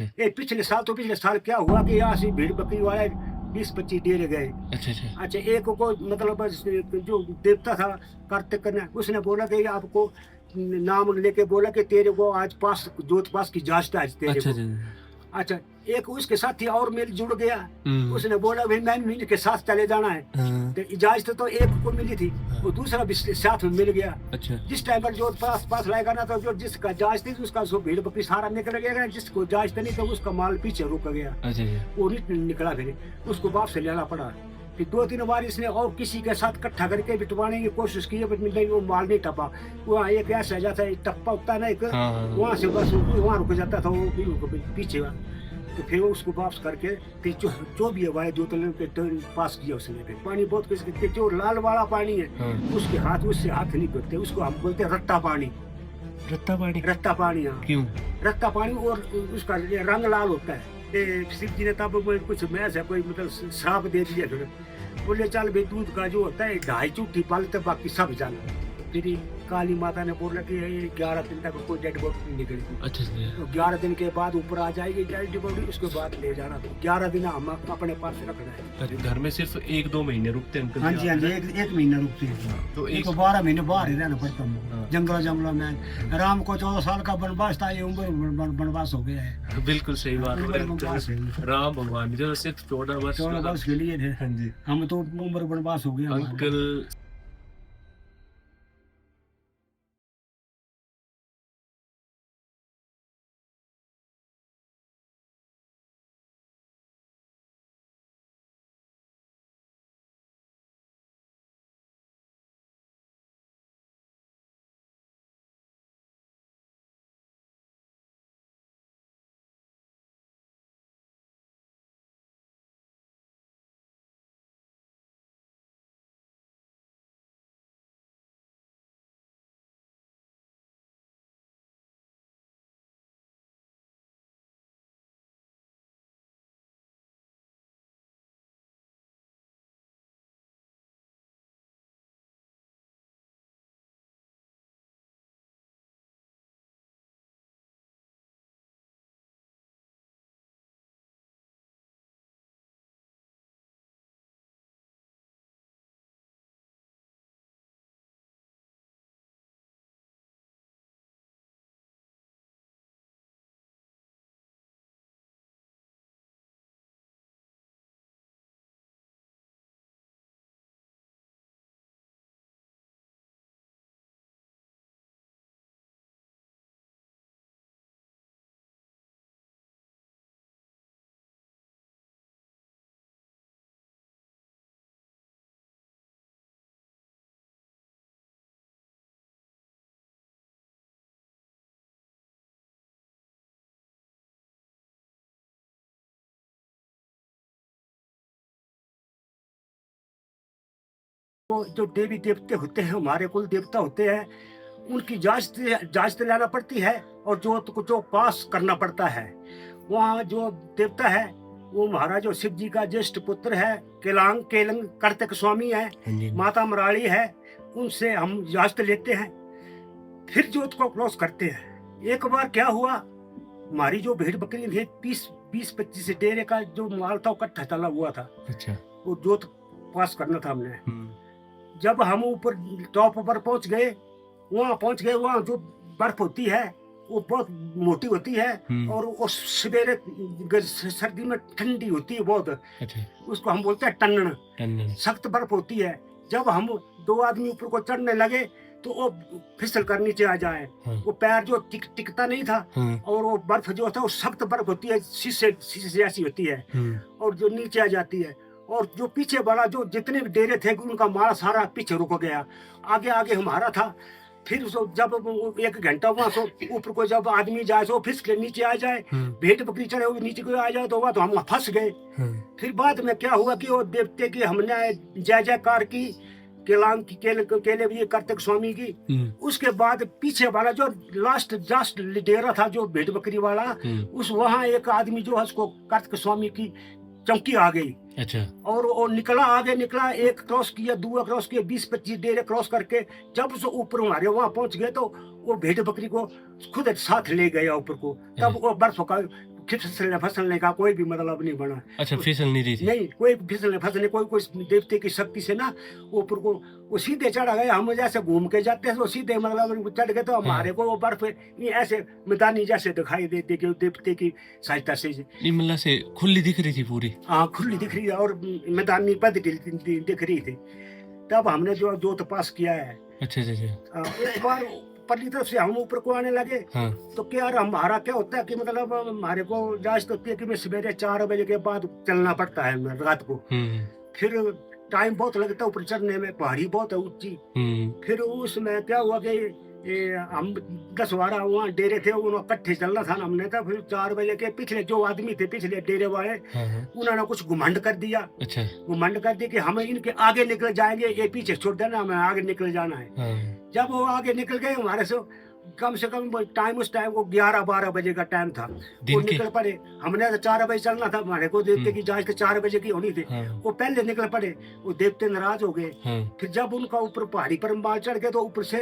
ये पिछले साल क्या हुआ कि यहाँ से भेड़ बकरी वाले 20-25 डेरे गए। अच्छा, अच्छा। अच्छा, एक को मतलब जो देवता था कार्तिक कन्या, उसने बोला कि आपको नाम लेके बोला कि तेरे को आज पास जोत पास की जांच है आज तेरे अच्छा, को। अच्छा। अच्छा, एक उसके साथी और मेल जुड़ गया। हुँ। उसने बोला भाई मैं भी इनके साथ चले जाना है। हाँ, तो इजाजत तो एक को मिली थी, हाँ। वो दूसरा भी साथ में मिल गया। अच्छा। जिस टाइम पर जो पास पास लाएगा ना, तो जो जिसका जांच थी उसका सो भीड़ बकरी सारा निकल गया, जिसको जांच नहीं तो उसका माल पीछे रुक गया। अच्छा, अच्छा। वो नहीं निकला, फिर उसको वापस लेना पड़ा। फिर 2-3 बार इसने और किसी के साथ इकट्ठा करके बिटवाने की कोशिश की, बट नहीं, वो माल नहीं टपा। वहाँ एक ऐसा जाता है, टप्पा होता है ना एक, हाँ, हाँ, हाँ। वहाँ से बस वहाँ रुक जाता था वो पीछे। तो फिर उसको वापस करके फिर जो भी हवाएं दो तले के पास किया उसने। फिर पानी बहुत किसके जो लाल वाला पानी है, हाँ। उसके हाथ उससे हाथ नहीं धोते, उसको हम बोलते हैं रत्ता पानी। रत्ता पानी? रत्ता पानी, हाँ, क्यों? रत्ता पानी। और उसका ये रंग लाल होता है। ये शिव जी ने तब कुछ मैस है कोई मतलब श्राप दे दिया। फिर बोले चल भाई दूध का जो होता है 2.5 चूठी पालते, बाकी सब जाना। फिर काली माता ने बोला कि 11 दिन तक कोई डेड बॉडी नहीं निकलेगी। अच्छा, अच्छा। तो 11 दिन के बाद ऊपर आ जाएगी डेड बॉडी, उसके बाद ले जाना। तो 11 दिन हम अपने पास रखना है। अरे घर में सिर्फ 1-2 महीने रुकते हैं अंकल हाँ जी जी, हाँ आप, जी, है? एक महीना रुकते हैं। तो एक एक तो 12 महीने बाहर ही रहना पड़ता है, हाँ। जंगलों में। राम को 14 साल का वनवास था, ये उम्र वनवास हो गया है। बिल्कुल सही बात है उम्र वनवास है। अंकल। राम भगवान जो सिर्फ 14 वर्ष 14 वर्ष के लिए थे। हाँ जी। हम तो उम्र वनवास हो गया हमारा। अंकल तो जो देवी देवते होते हैं, हमारे कुल देवता होते हैं, उनकी जांच दिलाना पड़ती है और जो पास करना पड़ता है। वहाँ जो देवता है वो महाराज जो शिव जी का ज्येष्ठ पुत्र है, केलंग कार्तिक स्वामी है, हाँ जी। माता मराड़ी है। उनसे हम जांच लेते हैं, फिर जोत को क्रॉस करते हैं। एक बार क्या हुआ, हमारी जो भेड़ बकरी थी 20-25 डेरे का जो माल था इकट्ठा चला हुआ था, अच्छा। वो जोत पास करना था हमने। हुँ। जब हम ऊपर टॉप पर पहुंच गए, वहाँ जो बर्फ होती है वो बहुत मोटी होती है हुँ। और वो सवेरे सर्दी में ठंडी होती है बहुत। अच्छा। उसको हम बोलते हैं टन्नन, टंडन। सख्त बर्फ होती है। जब हम 2 आदमी ऊपर को चढ़ने लगे तो वो फिसल कर नीचे आ जाए। हाँ। वो पैर जो टिकता नहीं था, हाँ। और वो बर्फ जो था वो सख्त बर्फ होती है, शीशे जैसी होती है, हुँ। और जो नीचे आ जाती है। और जो पीछे वाला जो जितने भी डेरे थे उनका माल सारा पीछे रुक गया, आगे आगे हमारा था। फिर जब 1 घंटा वहाँ से ऊपर को जब आदमी जाए तो फिर के नीचे आ जाए, हाँ। भेड़ बकरी चढ़े हुए नीचे को आ जाए तो वहाँ तो हम फंस गए। हाँ। फिर बाद में क्या हुआ कि वो देवते की हमने जय जयकार की, केलांग की, केले भी कार्तिक स्वामी की। हुँ। उसके बाद पीछे वाला जो लास्ट डेरा था जो भेड़ बकरी वाला, हुँ। उस वहाँ एक आदमी जो है उसको कार्तिक स्वामी की चौकी आ गई। अच्छा। और वो आगे निकला, एक क्रॉस किया, दूसरा क्रॉस किया, 20-25 डेरे क्रॉस करके जब उस ऊपर हमारे वहां पहुंच गए तो वो भेड़ बकरी को खुद साथ ले गया ऊपर को। तब वो बर्फ का फिसलने का कोई भी मतलब नहीं बना। अच्छा, फिसल नहीं रही थी। नहीं, कोई फिसलने कोई देवते की शक्ति से ना ऊपर को वो सीधे चढ़ गए। हम जैसे घूम के जाते हैं तो सीधे मतलब चढ़ गए, तो हाँ। हमारे को वो बर्फ ये ऐसे मैदानी जैसे दिखाई देती कि देवते की सहायता से। नहीं, मतलब से खुली दिख रही थी पूरी। हाँ, खुली दिख रही है और मैदानी पद दिख रही थी। तब हमने जो तपास किया है। अच्छा अच्छा अच्छा। एक बार पल्ली तरफ से हम ऊपर को आने लगे, हाँ तो क्या यार हमारा क्या होता है कि मतलब हमारे को इजाजत होती है कि मैं सवेरे 4 बजे के बाद चलना पड़ता है रात को। हम्म फिर टाइम बहुत लगता है ऊपर चढ़ने में, पहाड़ी बहुत है ऊंची। फिर उसमें क्या हुआ कि हम 10-12 वहाँ डेरे थे, उन्होंने इकट्ठे चलना था ना हमने। तो फिर 4 बजे के पिछले जो आदमी थे पिछले डेरे वाले, हाँ। उन्होंने कुछ घुमंड कर दिया। अच्छा। घुमंड कर दिया कि हम इनके आगे निकल जाएंगे, ये पीछे छोड़ देना, हमें आगे निकल जाना है। हाँ। जब वो आगे निकल गए हमारे से कम टाइम, उस टाइम वो 11-12 बजे का टाइम था। वो दिन के। निकल पड़े। हमने तो 4 बजे चलना था, हमारे को देवते की जांच 4 बजे की होनी थी। हाँ वो पहले निकल पड़े, वो देवते नाराज हो गए। हाँ। फिर जब उनका ऊपर पहाड़ी पर माल चढ़ गया तो ऊपर से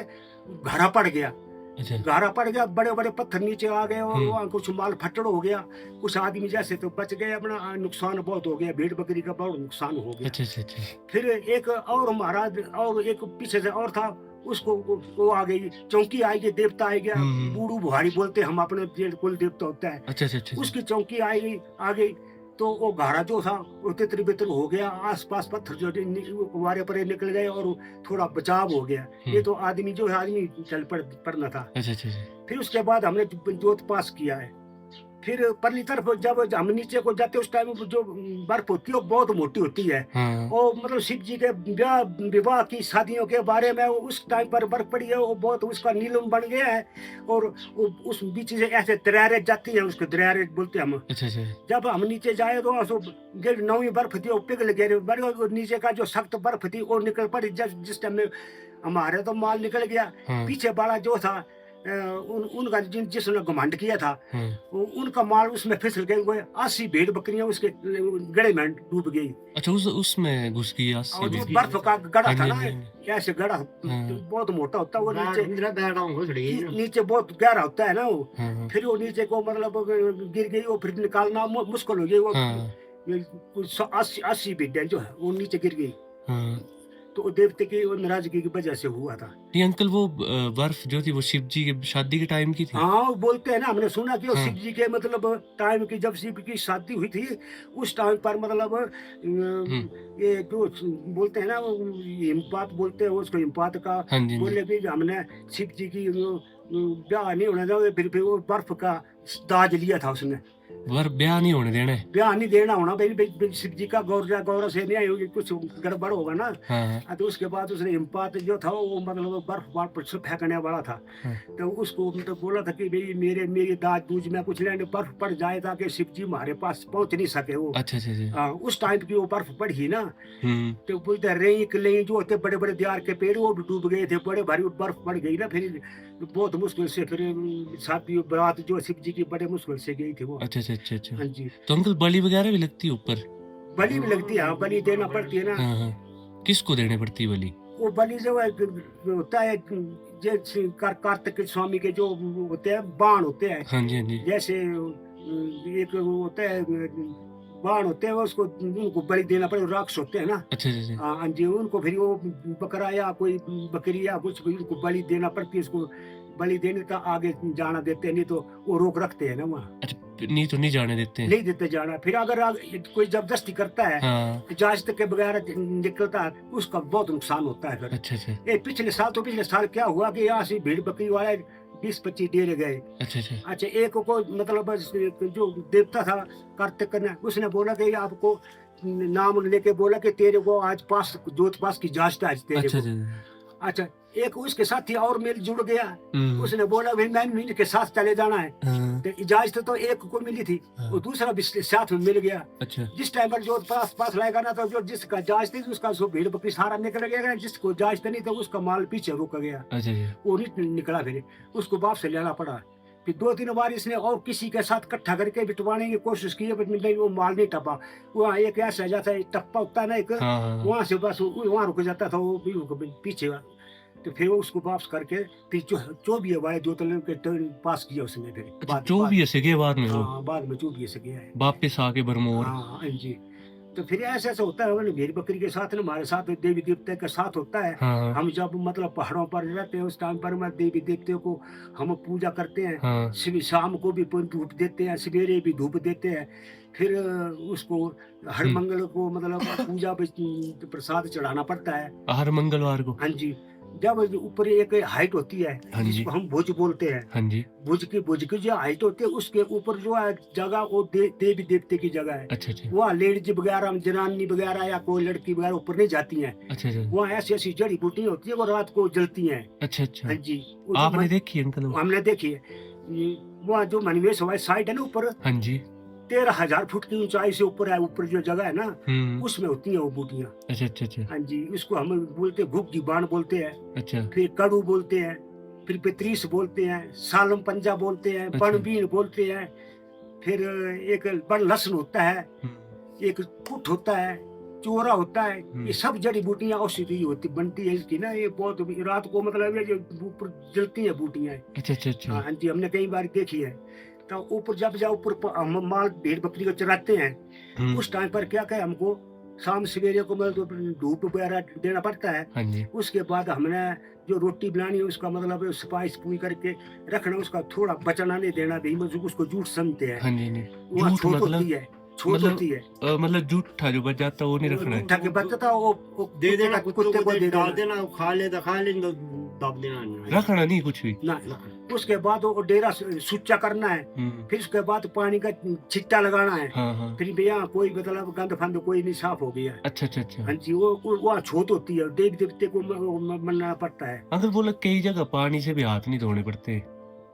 घड़ा पड़ गया। अच्छा। घड़ा पड़ गया, बड़े बड़े पत्थर नीचे आ गए और हम्म। वहाँ कुछ माल फटड़ हो गया। कुछ आदमी जैसे तो बच गए, अपना नुकसान बहुत हो गया, भेड़ बकरी का बहुत नुकसान हो गया। अच्छा अच्छा अच्छा। फिर एक और महाराज और एक पीछे से और था, उसको वो आ गई, चौकी आई गई, देवता आ गया। बूढ़ू बुहारी बोलते हम अपने कुल देवता होता है। अच्छा अच्छा अच्छा। उसकी चौकी आ गई तो वो घाड़ा जो था वो तितर बितर हो गया। आसपास पत्थर जो वारे परे निकल गए और थोड़ा बचाव हो गया। ये तो आदमी जो है आदमी चल पड़ना था। अच्छा अच्छा अच्छा। फिर उसके बाद हमने जोत पास किया है। फिर परली तरफ जब हम नीचे को जाते उस टाइम जो बर्फ होती है वो बहुत मोटी होती है। हाँ। और मतलब शिव जी के विवाह की शादियों के बारे में उस टाइम पर बर्फ पड़ी है, वो बहुत उसका नीलम बन गया है। और उस बीच से ऐसे दरारें जाती है, उसको दरारें बोलते हैं हम। अच्छा अच्छा। जब हम नीचे जाए तो नवी बर्फ थी वो पिघल गई, नीचे का जो सख्त बर्फ थी वो निकल पड़ी। जिस टाइम में हमारे तो माल निकल गया। हाँ। पीछे वाला जो था उनका जिसने घमंड किया था, हाँ। उनका माल उसमें फिसल गई। वो 80 भेड़ बकरियां उसके गड़े में डूब गई। अच्छा, उसमें घुस गई 80 और जो बिल्कुल। बर्फ का गड़ा था हाँ, ना, हाँ, हाँ। ऐसे गड़ा हाँ। बहुत मोटा होता है वो, नीचे नीचे बहुत गहरा होता है ना वो। हाँ हाँ। फिर वो नीचे को मतलब गिर गई, वो फिर निकालना मुश्किल हो गई। वो हाँ। 80 भेड़ें जो है वो नीचे गिर गई। हाँ। तो वो देवते की वो नाराजगी की वजह से हुआ था। नहीं अंकल, वो बर्फ जो थी वो शिव जी के शादी के टाइम की थी। हाँ, वो बोलते हैं ना, हमने सुना कि वो हाँ। शिव जी के मतलब टाइम की, जब शिव की शादी हुई थी उस टाइम पर मतलब ये जो बोलते हैं ना वो हिमपात बोलते हैं उसको, हिमपात का हाँ जी, हाँ जी। बोले कि हमने शिव जी की ब्याह नहीं होने दिया। फिर वो बर्फ का दाज लिया था उसने। ब्याह नहीं होने देना है। ब्याह नहीं देना होना भाई, शिव जी का गौरव से नहीं आई होगी, कुछ गड़बड़ होगा ना। हाँ। तो उसके बाद उसने हिमपात जो था वो मतलब बर्फ पर से फेंकने वाला था। हाँ। तो उसको मतलब बोला था कि भाई मेरे दाज दूज में कुछ लेने बर्फ पड़ जाए ताकि शिव जी हमारे पास पहुंच नहीं सके वो। अच्छा अच्छा अच्छा। उस टाइम की वो बर्फ पड़ी ना। हम्म। तो बोलते रेई कलई जो होते बड़े बड़े दियार के पेड़ वो भी डूब गए थे, बड़े भारी बर्फ पड़ गई ना। फिर बहुत मुश्किल से फिर शादी बारात जो शिव जी की बड़े मुश्किल से गई थी वो। अच्छा अच्छा अच्छा अच्छा। हाँ जी, तो अंकल बलि वगैरह भी लगती है ऊपर? बलि भी लगती है। हाँ, बलि देना पड़ती है ना। हाँ हाँ। किसको देने पड़ती है बलि? वो बलि जो है होता है जैसे कार्तिक स्वामी के जो होते हैं बाण होते हैं। हाँ जी, हाँ जी। जैसे एक वो होता है बाण होते हैं, उसको उनको बलि देना पड़े, राक्ष होते हैं ना। अच्छा अच्छा अच्छा। हाँ जी, उनको फिर वो बकरा या कोई बकरी या कुछ उनको बलि देना पड़ती है। उसको बलि देने का आगे जाना देते हैं, नहीं तो वो रोक रखते हैं ना वहाँ, अच्छा, नहीं तो नहीं जाने देते हैं। नहीं देते जाना। फिर अगर कोई जबरदस्ती करता है, हाँ। इजाजत के बगैर निकलता है, उसका बहुत नुकसान होता है फिर। अच्छा अच्छा ये पिछले साल क्या हुआ कि यहाँ से भेड़ बकरी वाले 20-25 डेरे गए। अच्छा अच्छा। अच्छा, एक को मतलब जो देवता था कार्तिक ने, उसने बोला कि आपको नाम लेके बोला कि तेरे को आज जोत पास की जांच आज तेरे अच्छा को। अच्छा। अच्छा, एक उसके साथ ही और मेल जुड़ गया। हम्म। उसने बोला भाई मैं मिल के साथ चले जाना है। हाँ। तो इजाजत तो एक को मिली थी, हाँ। वो दूसरा भी साथ में मिल गया। अच्छा। जिस टाइम पर जो पास लाएगा ना, तो जो जिसका जांच थी उसका सो भीड़ बकरी सारा निकल गया। जिसको जांच नहीं तो उसका माल पीछे रुक गया, अच्छा अच्छा। वो नहीं निकला। फिर उसको बाप से लेना पड़ा। फिर 2-3 बार इसने और किसी के साथ इकट्ठा करके बिटवाने की कोशिश की, पर नहीं, वो माल नहीं टपा। वहाँ एक ऐसा जाता है टप्पा होता है ना एक, हाँ हाँ। वहाँ से बस वहाँ रुक जाता था वो भी पीछे। तो फिर वो उसको वापस करके फिर जो भी है वाले दो तले के टर्न पास किया उसने फिर अच्छा, जो भी ऐसे गए बाद में वो हाँ बाद में जो भी ऐसे गया है। वापस आके भरमौर। हाँ हाँ जी। तो फिर ऐसा ऐसा होता है मतलब भेड़ बकरी के साथ ना हमारे साथ देवी देवता के साथ होता है। हाँ हम जब मतलब पहाड़ों पर रहते हैं उस टाइम पर मैं देवी देवताओं को हम पूजा करते हैं। हाँ सुबह शाम को भी धूप देते हैं, सवेरे भी धूप देते हैं। फिर उसको हर मंगल को मतलब पूजा पे प्रसाद चढ़ाना पड़ता है। हर मंगलवार को। हाँ जी। जब ऊपर एक हाइट होती है हाँ जी। जिसको हम भुज बोलते हैं। हाँ जी। भुज की जो हाइट होती है उसके ऊपर जो है जगह वो देवी देवते की जगह है। अच्छा अच्छा वहाँ लेडीज वगैरह जनानी वगैरह या कोई लड़की वगैरह ऊपर नहीं जाती हैं। अच्छा अच्छा वहाँ ऐसी ऐसी जड़ी बूटी होती है वो रात को जलती हैं। अच्छा हाँ अच्छा। जी। वो जो आपने देखी है अंकल वो? हमने देखी है। वहाँ जो मणिमेश हवाई साइड है ना ऊपर हाँ जी। 13,000 फुट की ऊंचाई से ऊपर है। ऊपर जो जगह है ना उसमें होती हैं वो बूटियाँ। अच्छा अच्छा अच्छा हाँ जी। उसको हम बोलते हैं घुग्गी बाण बोलते हैं, अच्छा फिर कड़ू बोलते हैं, फिर पेत्रीस बोलते हैं, सालम पंजा बोलते हैं, अच्छा। बनबीन बोलते हैं। फिर एक बड़ लसन होता है, एक कुट होता है, चोरा होता है। ये सब जड़ी बूटियां औषधि होती बनती है इसकी ना। ये बहुत रात को मतलब ये जो ऊपर जलती है बूटियां। अच्छा अच्छा अच्छा हाँ जी हमने कई बार देखी है। तो ऊपर जब जाओ ऊपर हम माल भेड़ बकरी को चराते हैं उस टाइम पर क्या क्या हमको शाम सवेरे को मतलब धूप वगैरह देना पड़ता है। हाँ जी। उसके बाद हमने जो रोटी बनानी है उसका मतलब स्पाइस पूरी करके रखना, उसका थोड़ा बचना नहीं देना भी उसको जूठ समझते हैं। हाँ जी। नहीं वो जूठ छोट मतलब होती है, छोट मतलब होती है। मतलब जूठा जो बच जाता है वो नहीं रखना है। जूठा के बचता वो दे देना कुत्ते को दे डाल देना देना, वो खा ले तो खा ले, तो दब देना नहीं। रखना नहीं कुछ भी। ना। उसके बाद वो डेरा सुच्चा करना है। फिर उसके बाद पानी का छिट्टा लगाना है। हाँ हाँ। फिर भैया कोई मतलब गंद फंद कोई नहीं साफ हो गया। अच्छा अच्छा अच्छा। हाँ जी। वो वहाँ छोट होती है, देवी देवते को मनना पड़ता है। अंकल बोला कई जगह पानी से भी हाथ नहीं धोने पड़ते।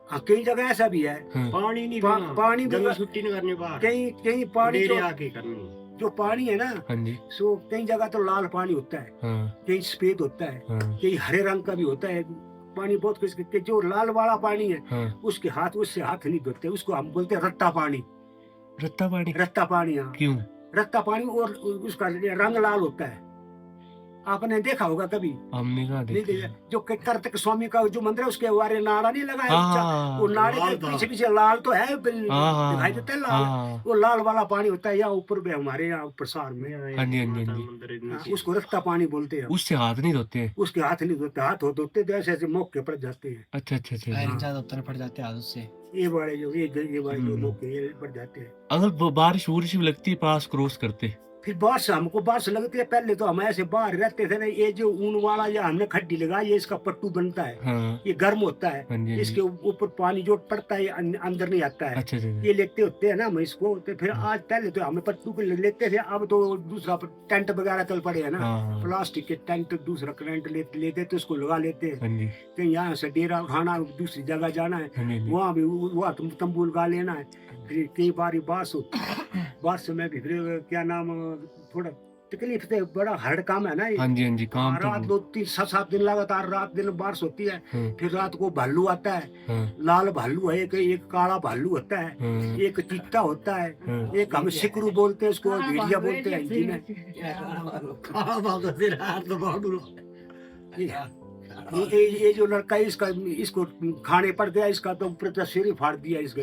हाँ कई जगह ऐसा भी है। हाँ। पानी नहीं पानी भी जंगल छुट्टी नहीं करनी बाहर, कहीं कहीं पानी डेरे जो आके करनी। जो पानी है ना हाँ जी। सो कई जगह तो लाल पानी होता है, हाँ कहीं सफेद होता है, हाँ कहीं हरे रंग का भी होता है पानी। बहुत किस्म के जो लाल वाला पानी है हाँ। उसके उससे हाथ नहीं धोते, उसको हम बोलते हैं रत्ता पानी। रत्ता पानी? रत्ता पानी हाँ। क्यों? रत्ता पानी और उसका रंग लाल होता है। आपने देखा होगा कभी? हमने कहा नहीं देखा। देखा। जो कार्तिक स्वामी का जो मंदिर है उसके बारे नाड़ा नहीं लगा है। हाँ वो नाड़े के लाल था। पीछे पीछे लाल तो है, हाँ दिखाई देता है लाल। हाँ वो लाल वाला पानी होता है यहाँ ऊपर भी हमारे यहाँ प्रसार में। हाँ जी हाँ जी हाँ जी। मंदिर इतनी हाँ, उसको रत्ता पानी बोलते हैं। उससे हाथ नहीं धोते हैं। उसके हाथ नहीं धोते, हाथ धोते तो ऐसे ऐसे मौके पड़ जाते हैं। अच्छा अच्छा अच्छा। हाँ। ज्यादा उत्तर पड़ जाते हैं हाथ से। ये बड़े जो मौके ये पड़ जाते हैं। अगर बारिश बुरिश भी लगती है पास क्रॉस करते। फिर बारिश हमको बारिश लगती है। पहले तो हम ऐसे बाहर रहते थे ना, ये जो ऊन वाला या हमने खड्डी लगाई है इसका पट्टू बनता है। हाँ ये गर्म होता है, हाँ जी हाँ इसके जी। ऊपर पानी जो पड़ता है अंदर नहीं आता है। अच्छा अच्छा अच्छा। ये लेते होते हैं ना हम इसको। तो फिर आज पहले तो हमें पट्टू को लेते थे, अब तो दूसरा टेंट वगैरह चल पड़े है ना। हाँ हाँ प्लास्टिक के टेंट दूसरा करंट लेते तो उसको लगा लेते हैं। हाँ जी कहीं यहाँ से डेरा उठाना दूसरी जगह जाना है, हाँ जी हाँ जी। वहाँ भी वहाँ तंबू लगा लेना है। फिर कई बार बारिश होती है, बारिश में भी फिर क्या नाम थोड़ा तकलीफ से बड़ा हार्ड काम है ना ये। हाँ जी हाँ जी। काम तो रात 2-3-7 दिन लगातार रात दिन बारिश होती है। हाँ फिर रात को भालू आता है, हाँ लाल भालू है, एक काला भालू होता है, हाँ एक चीता होता है, हाँ। एक हम सिकरू बोलते हैं उसको, भेड़िया बोलते हैं हिंदी में। हाँ बाबा फिर हाथ तो बहुत ये जो लड़का है इसको खाने पड़ गया, इसका तो ऊपर सिर ही फाड़ दिया इसके।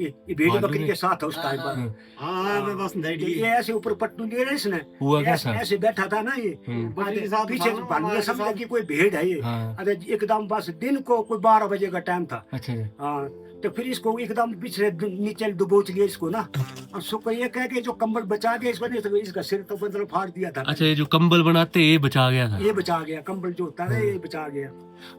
ये भेड़ मालूम बकरी है। के साथ है उस टाइम पर। हाँ। हाँ मैं बस नहीं ये ऐसे ऊपर पट्टू ले रहे इसने, हुआ क्या था? ऐसे बैठा था ना ये। बकरी के साथ पीछे था, भालू ने हमारे समझा साथ। कि कोई भेड़ है ये। हाँ अरे एकदम बस दिन को कोई 12 बजे का टाइम था। अच्छा अच्छा। हाँ तो फिर इसको एकदम पीछे नीचे दबोच लिया इसको ना, और सुख ये कह के जो कंबल बचा के इसको नहीं, इसका सिर तो मतलब फाड़ दिया था। अच्छा ये जो कंबल बनाते हैं, ये बचा गया था। ये बचा गया, कंबल जो होता है ये बचा गया।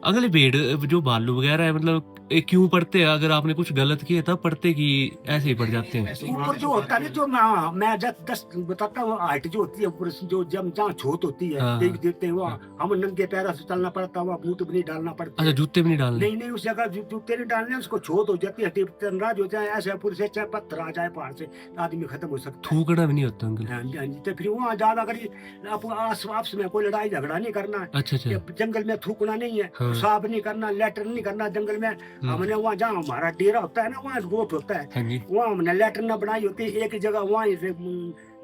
अगले भेड़ जो भालू वगैरह है मतलब ये क्यों पड़ते हैं? अगर आपने कुछ गलत किया तब पड़ते कि ऐसे ही पड़ जाते हैं? ऊपर जो होता है ना, जो मैं दस बताता हूँ, हाइट जो होती है ऊपर जो जब जहाँ छोट होती है हाँ। देख देते हैं वहाँ हम नंगे पैरों से चलना पड़ता है, वहाँ बूट भी नहीं डालना पड़ता। अच्छा जूते भी नहीं डालने? नहीं नहीं, उस जगह जूते नहीं डालने, उसको छोट हो जाती है, तनराज हो जाए ऐसे ऊपर से, चाहे पत्थर आ जाए पहाड़ से, आदमी खत्म हो सकता है। थूकना भी नहीं होता अंकल? हाँ जी हाँ जी। तो फिर वहाँ ज्यादा करी आपस में कोई लड़ाई झगड़ा नहीं करना है। अच्छा अच्छा। ये जंगल में थूकना नहीं है, हाँ। पेशाब नहीं करना, लेटर नहीं करना जंगल में। हमने वहाँ जहाँ हमारा डेरा होता है ना, वहाँ गोट होता है, हाँ जी वहाँ हमने लेटरिन बनाई होती है एक ही जगह, वहाँ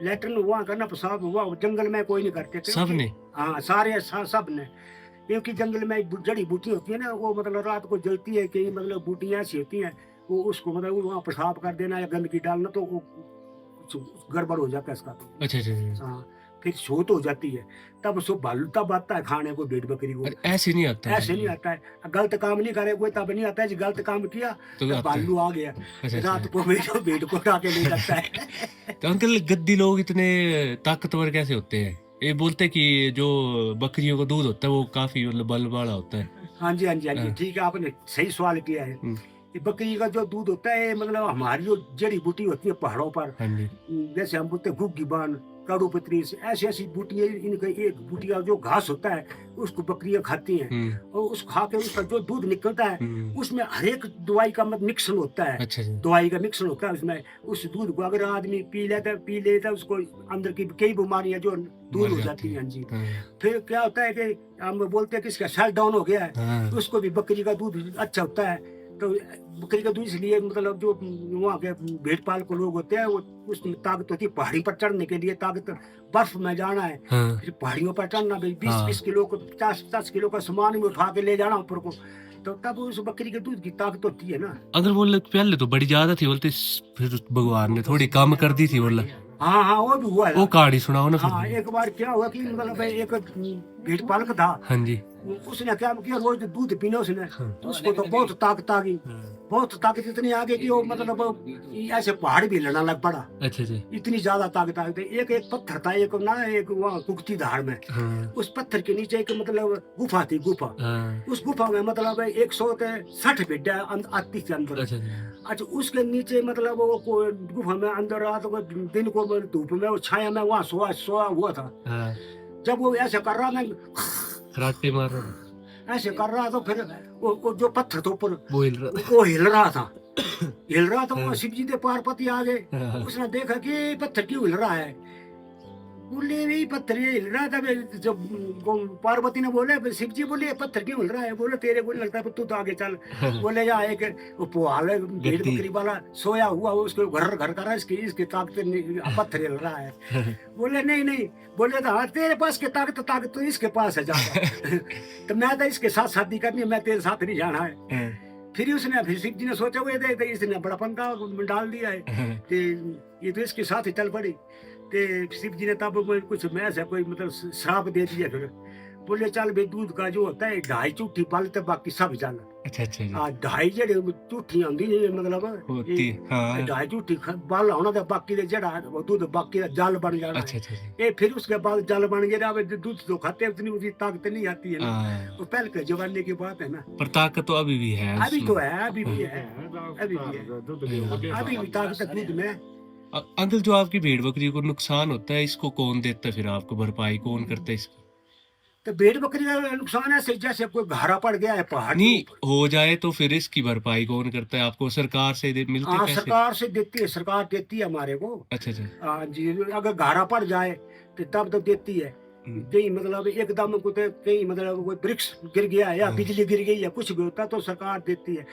लेटरिन वहाँ करना, पेशाब वहाँ जंगल में कोई नहीं करते। सब ने? हाँ सारे सब ने। क्योंकि जंगल में जड़ी बूटी होती है ना, वो मतलब रात को जलती है, कई मतलब बूटियाँ ऐसी होती हैं, वो उसको मतलब वहाँ पेशाब कर देना या गंदगी डालना तो वो कुछ गड़बड़ हो जाता है इसका। अच्छा अच्छा अच्छा। हाँ, फिर शोत हो जाती है, तब उसको भालू तब आता है खाने को भेड़ बकरी को। अरे ऐसे नहीं आता है। ऐसे नहीं आता है, गलत काम नहीं करे कोई तब नहीं आता है, जो गलत काम किया तो तो आता है। भालू आ गया, अच्छा अच्छा। रात को भेड़ को उठा के ले जाता है। तो अंकल गद्दी लोग इतने ताकतवर कैसे होते हैं? ये बोलते हैं कि जो बकरियों का दूध होता है वो काफी मतलब बल वाला होता है। हाँ जी हाँ जी हाँ जी, हाँ। ठीक है, आपने सही सवाल किया है। हम्म, ये बकरी का जो दूध होता है मतलब हमारी जो जड़ी बूटी होती है पहाड़ों पर, हाँ जी। जैसे हम बोलते हैं घुग्गी बान, काड़ू पत्री, ऐसी ऐसी बूटियाँ, इनका एक बूटी का जो घास होता है उसको बकरियां खाती हैं, और उस खा के उसका जो दूध निकलता है उसमें हर एक दवाई का मतलब मिक्सन होता है, अच्छा जी। दवाई का मिक्सन होता है उसमें। उस दूध को अगर आदमी पी लेता है उसको अंदर की कई बीमारियां जो दूर मर हो जाती जाती है। हैं जी। हाँ, फिर क्या होता है कि हम बोलते हैं कि इसका सेल डाउन हो गया है, हाँ, उसको भी बकरी का दूध अच्छा होता है। तो बकरी का दूध इसलिए मतलब जो वहाँ के भेड़ पाल को लोग होते हैं वो उसमें ताकत होती है, पहाड़ी पर चढ़ने के लिए ताकत, बर्फ में जाना है, हाँ, फिर पहाड़ियों पर चढ़ना भाई, 20 हाँ। 20 किलो को 50 किलो का सामान में उठा के ले जाना ऊपर को, तो तब उस बकरी के दूध की ताकत होती है ना। अगर बोले पहले तो बड़ी ज्यादा थी बोलते, फिर भगवान ने थोड़ी कम कर दी थी बोला। हाँ हाँ, वो भी हुआ है। वो कहानी सुनाओ ना हाँ, फिर। एक बार क्या हुआ कि मतलब भाई एक भेड़ पालक था, हाँ जी। उसने क्या किया, रोज दूध पीना उसने, हाँ। उसको तो बहुत ताकत आ गई, बहुत ताकत इतनी आ गई कि वो मतलब ऐसे पहाड़ भी हिलना लग पड़ा, अच्छा जी। इतनी ज्यादा ताकत आ गई। एक एक पत्थर था, एक ना एक वहाँ कुगती धार में, हाँ, उस पत्थर के नीचे एक मतलब गुफा थी, गुफा। हाँ, उस गुफा में मतलब 160 भेड़िया आती थी अंदर। अच्छा जी। अच्छा, उसके नीचे मतलब वो गुफा में अंदर रात को दिन को धूप में वो छाया में वहाँ सोया हुआ था। हाँ, जब वो ऐसे कर रहा, मैं खराटे मार रहा ऐसे कर रहा, तो फिर वो जो पत्थर था ऊपर वो हिल रहा वो हिल रहा था, हिल रहा था। हाँ। शिव जी ने पार्वती आ गए, था। उसने देखा कि पत्थर क्यों हिल रहा है, बोले यही पत्थर ये हिल रहा था। जब पार्वती ने बोले, शिव जी बोले ये पत्थर क्यों हिल रहा है, बोले तेरे को नहीं लगता, तू तो आगे चल। बोले यहाँ एक वो पुहाल है, भेड़ गद्दी। बकरी वाला सोया हुआ, उसको घर घर कर रहा है, इसकी ताकत पत्थर हिल रहा है। बोले नहीं नहीं, बोले तो हाँ तेरे पास की ताकत तो इसके पास है ज्यादा। तो मैं तो इसके साथ शादी करनी है, मैं तेरे साथ नहीं जाना है। फिर शिव जी ने सोचा हुए थे, तो इसने बड़ा पंगा डाल दिया है, तो ये तो इसके साथ ही चल पड़ी। ते शिव जी ने तब कुछ मैं ऐसा कोई मतलब श्राप दे दिया। फिर बोले चल भाई दूध का जो होता है 2.5 चूठी पाल, तो बाकी सब जान। अच्छा अच्छा जी। 2.5 जेड़े चूठी आंदी मतलब होती हाँ। 2.5 चूठी बाल होना, तो बाकी दे जड़ा वो दूध बाकी दा जल बन जाना। अच्छा अच्छा जी। ये फिर उसके बाद जल बन गया, अब दूध तो खाते उतनी उतनी ताकत नहीं आती है ना, हाँ, वो पहले के जमाने की बात है ना। पर ताकत तो अभी भी है अभी उसमें। तो है, अभी भी है, अभी भी है, अभी भी ताकत है दूध में। अंकल जो आपकी भेड़ बकरी को नुकसान होता है इसको कौन देता है, फिर आपको भरपाई कौन करता है इसकी? तो भेड़ बकरी का नुकसान है जैसे कोई घारा पड़ गया है पहाड़ के नहीं ऊपर। हो जाए तो फिर इसकी भरपाई कौन करता है? आपको सरकार से मिलते हाँ, पैसे? सरकार से देती है, सरकार देती है हमारे को। अच्छा अच्छा। हाँ जी, अगर घारा पड़ जाए तो तब तो देती है। कहीं मतलब एकदम को कहीं मतलब कोई वृक्ष गिर गया है या हाँ। बिजली गिर गई या कुछ भी होता तो सरकार देती है।